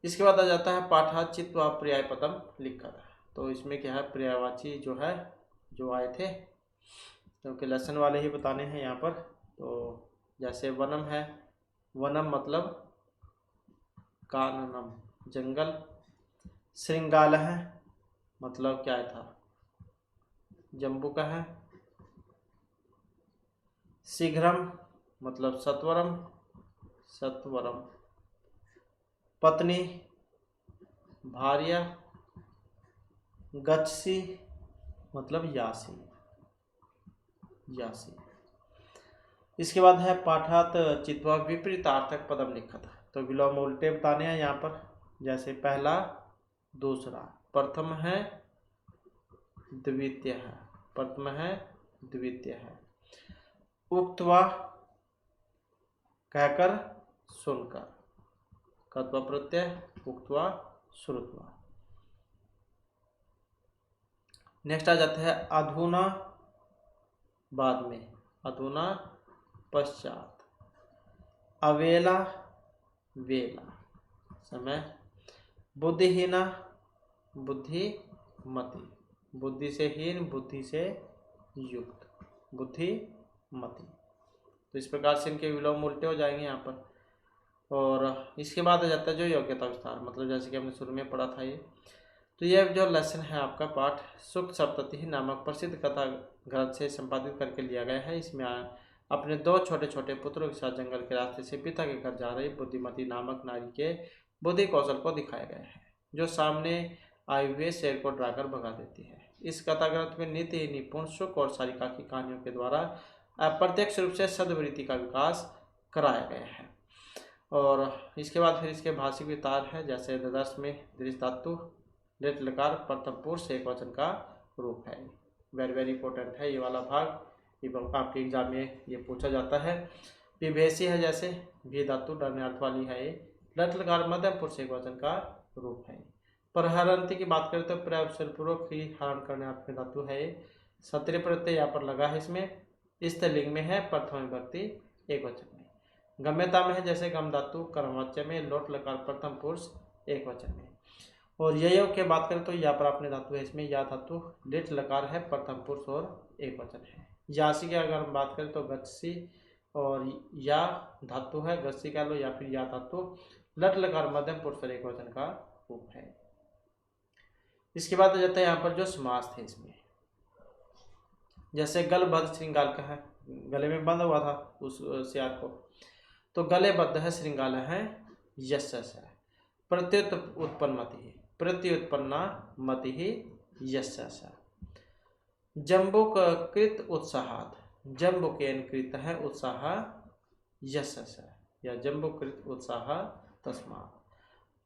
इसके बाद आ जाता है पाठा चित्वा पर्याय पदम लिखकर। तो इसमें क्या है, पर्यायवाची जो है, जो आए थे, क्योंकि लेसन वाले ही बताने हैं यहाँ पर। तो जैसे वनम है, वनम मतलब काननम, जंगल। श्रृंगाल है मतलब क्या था, जम्बू का है। शीघ्रम मतलब सत्वरम, सत्वरम। पत्नी भार्या। गच्छसी मतलब यासी, यासी। इसके बाद है पाठात चित्वा विपरीतार्थक पदम लिखत। तो विलोम उल्टे बताने हैं यहाँ पर। जैसे पहला दूसरा, प्रथम है द्वितीय है, प्रथम है द्वितीय है। उक्त्वा कहकर सुनकर, कत्वा प्रत्यय, उक्त्वा श्रुत्वा। नेक्स्ट आ जाता है अधुना बाद में, अधुना पश्चात। अवेला वेला समय। बुद्धिहीना बुद्धिमति, बुद्धि से हीन बुद्धि से युक्त, बुद्धिमति। तो इस प्रकार से इनके विलोम उल्टे हो जाएंगे यहाँ पर। और इसके बाद आ जाता है जो योग्यता विस्तार, मतलब जैसे कि हमने शुरू में पढ़ा था ये। तो ये जो लेसन है आपका पाठ सुख सप्तति नामक प्रसिद्ध कथा ग्रंथ से संपादित करके लिया गया है। इसमें अपने दो छोटे छोटे पुत्रों के साथ जंगल के रास्ते से पिता के घर जा रही बुद्धिमती नामक नारी के बुद्धि कौशल को दिखाया गया है, जो सामने आए हुए शेर को डराकर भगा देती है। इस कथा ग्रंथ में नीति, निपुण, सुख और सारिका की कहानियों के द्वारा अप्रत्यक्ष रूप से सद्वृत्ति का विकास कराया गया है। और इसके बाद फिर इसके भाषिक विस्तार है। जैसे ददर्श में दृश्य धातु लेट लकार प्रथम पुरुष एक वचन का रूप है। वेरी वेरी इंपॉर्टेंट है ये वाला भाग, आपके एग्जाम में ये पूछा जाता है। विभेसी है, जैसे भी धातु डरने अर्थ वाली है। ये लट लकार मध्यम पुरुष एक वचन का रूप है। पर हरंती की बात करें तो प्रयोगपूर्वक ही हरण करने अर्थ में धातु है। सत्य प्रत्यय यहाँ पर लगा है, इसमें स्त्रीलिंग में है, प्रथम विभक्ति एक वचन में। गम्यता में है, जैसे गम धातु कर्मवाच्य में, लोट लकार प्रथम पुरुष एक वचन में। और यय की बात करें तो यहाँ पर आपने धातु है, इसमें या धातु लिट लकार है, प्रथम पुरुष और एक वचन है। यासी की अगर हम बात करें तो गच्छसी और या धातु है, गच्छसी कह लो, या फिर या धातु लट लकार मध्यम पुरुष और एक वचन का रूप है। इसके बाद आ जाता है यहाँ पर जो समास थे इसमें, जैसे गल बद्ध श्रृंगाल का है, गले में बंद हुआ था उस सियार को, तो गले बद्ध है, श्रृंगाल है, यश है। प्रत्युत उत्पन्न मति, प्रत्युत्पन्ना मति ही यश। जम्बुकृत उत्साहात्, जम्बुकेन कृत है उत्साह यशस या जम्बुकृत उत्साह तस्मात्।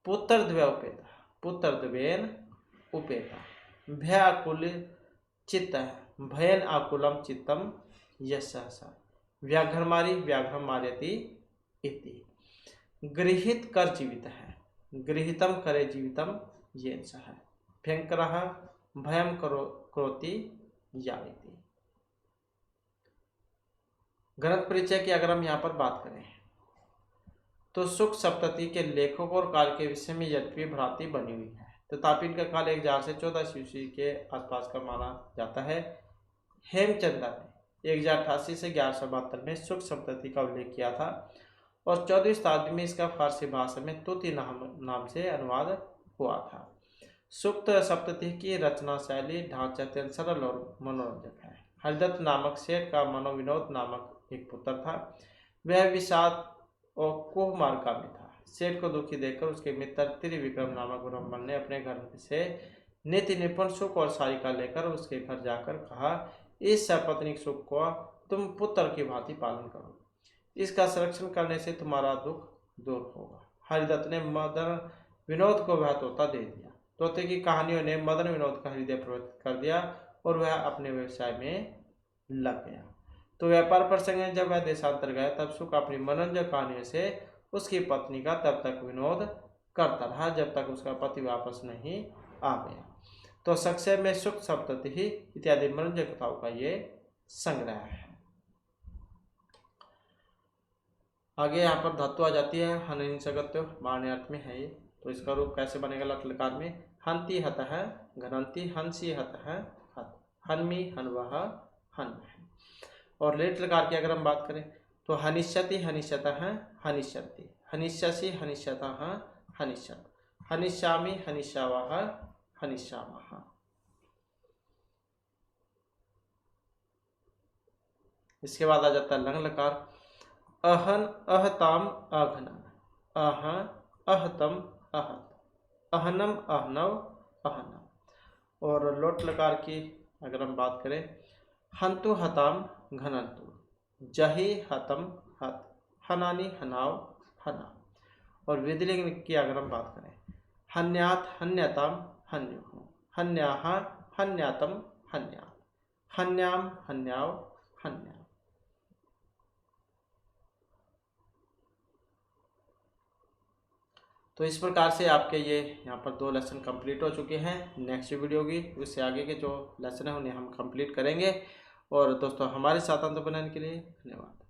पुत्रद्वय उपेता, पुत्रद्वयेन उपेता। भयाकुल चित्त, भयन आकुलम चित्तम यशस। व्याघ्रमारी व्याघ्रम मार्यति इति। गृहीत कर जीवित है, गृहीतम करे जीवितम येन सह। भयंकरः भयम करोति या इति। ग्रंथ परिचय की अगर हम यहाँ पर बात करें तो सुख सप्तति के लेखक और काल के विषय में यद्यपि भ्रांति बनी हुई है, तथापि इनका काल 1000 से 1400 ईस्वी के आसपास का माना जाता है। हेमचंद्र ने 1088 से 1172 में सुख सप्तति का उल्लेख किया था और 14वीं शताब्दी में इसका फारसी भाषा में तुति नाम से अनुवाद हुआ था। सुक्त सप्तति की रचना शैली ढांचा अत्यंत सरल और मनोरंजक है। हरिदत्त नामक सेठ का मनोविनोद नामक एक पुत्र था। वह विषाद और कुमार्गामी था। सेठ को दुखी देखकर उसके मित्र त्रिविक्रम नामक ब्राह्मण ने अपने घर से नीति निपुण सुख और सारिका लेकर उसके घर जाकर कहा, इस सपत्नीक सुख को तुम पुत्र की भांति पालन करो, इसका संरक्षण करने से तुम्हारा दुख दूर होगा। हरिदत्त ने मदन विनोद को वह तोता दे दिया। तोते की कहानियों ने मदन विनोद का हृदय प्रवृत्त कर दिया और वह अपने व्यवसाय में लग गया। तो व्यापार प्रसंग में जब वह देशांतर गया तब सुख अपनी मनोरंजक कहानियों से उसकी पत्नी का तब तक विनोद करता रहा जब तक उसका पति वापस नहीं आ गया। तो संक्षेप में सुख सप्तति इत्यादि मनोरंजक कथाओं का ये संग्रह है। आगे यहाँ पर धातु आ जाती है हनन सगत्य, बारहवें अर्थ में है ये। तो इसका रूप कैसे बनेगा लट लकार में, हंती हत है घनंती, हंसी हत है हत, हनमी हनवह हन। और लेट लकार की अगर हम बात करें तो हनिष्यति हनिष्यत है हनिष्यति, हनिष्यसि हनिष्यत है हनिष्यत, हनिष्यामि हनिष्यावह हनिष्यामः। इसके बाद आ जाता है लंग लकार, अहन अहताम अघनन, अह अहतम अहत, अहनम अहनव अहनम। और लोट लकार की अगर हम बात करें हंतु हताम घनंतु, जहि हतम हत, हनानी हनाव हना। और विधिलिंग की अगर हम बात करें हन्यात हन्यताम हन्युः, हन्याः हन्यातम हन्यात्, हन्याम हन्याव हन्या। तो इस प्रकार से आपके ये यहाँ पर 2 लेसन कंप्लीट हो चुके हैं। नेक्स्ट वीडियो की उससे आगे के जो लेसन है उन्हें हम कंप्लीट करेंगे। और दोस्तों हमारे साथ अंत बनाने के लिए धन्यवाद।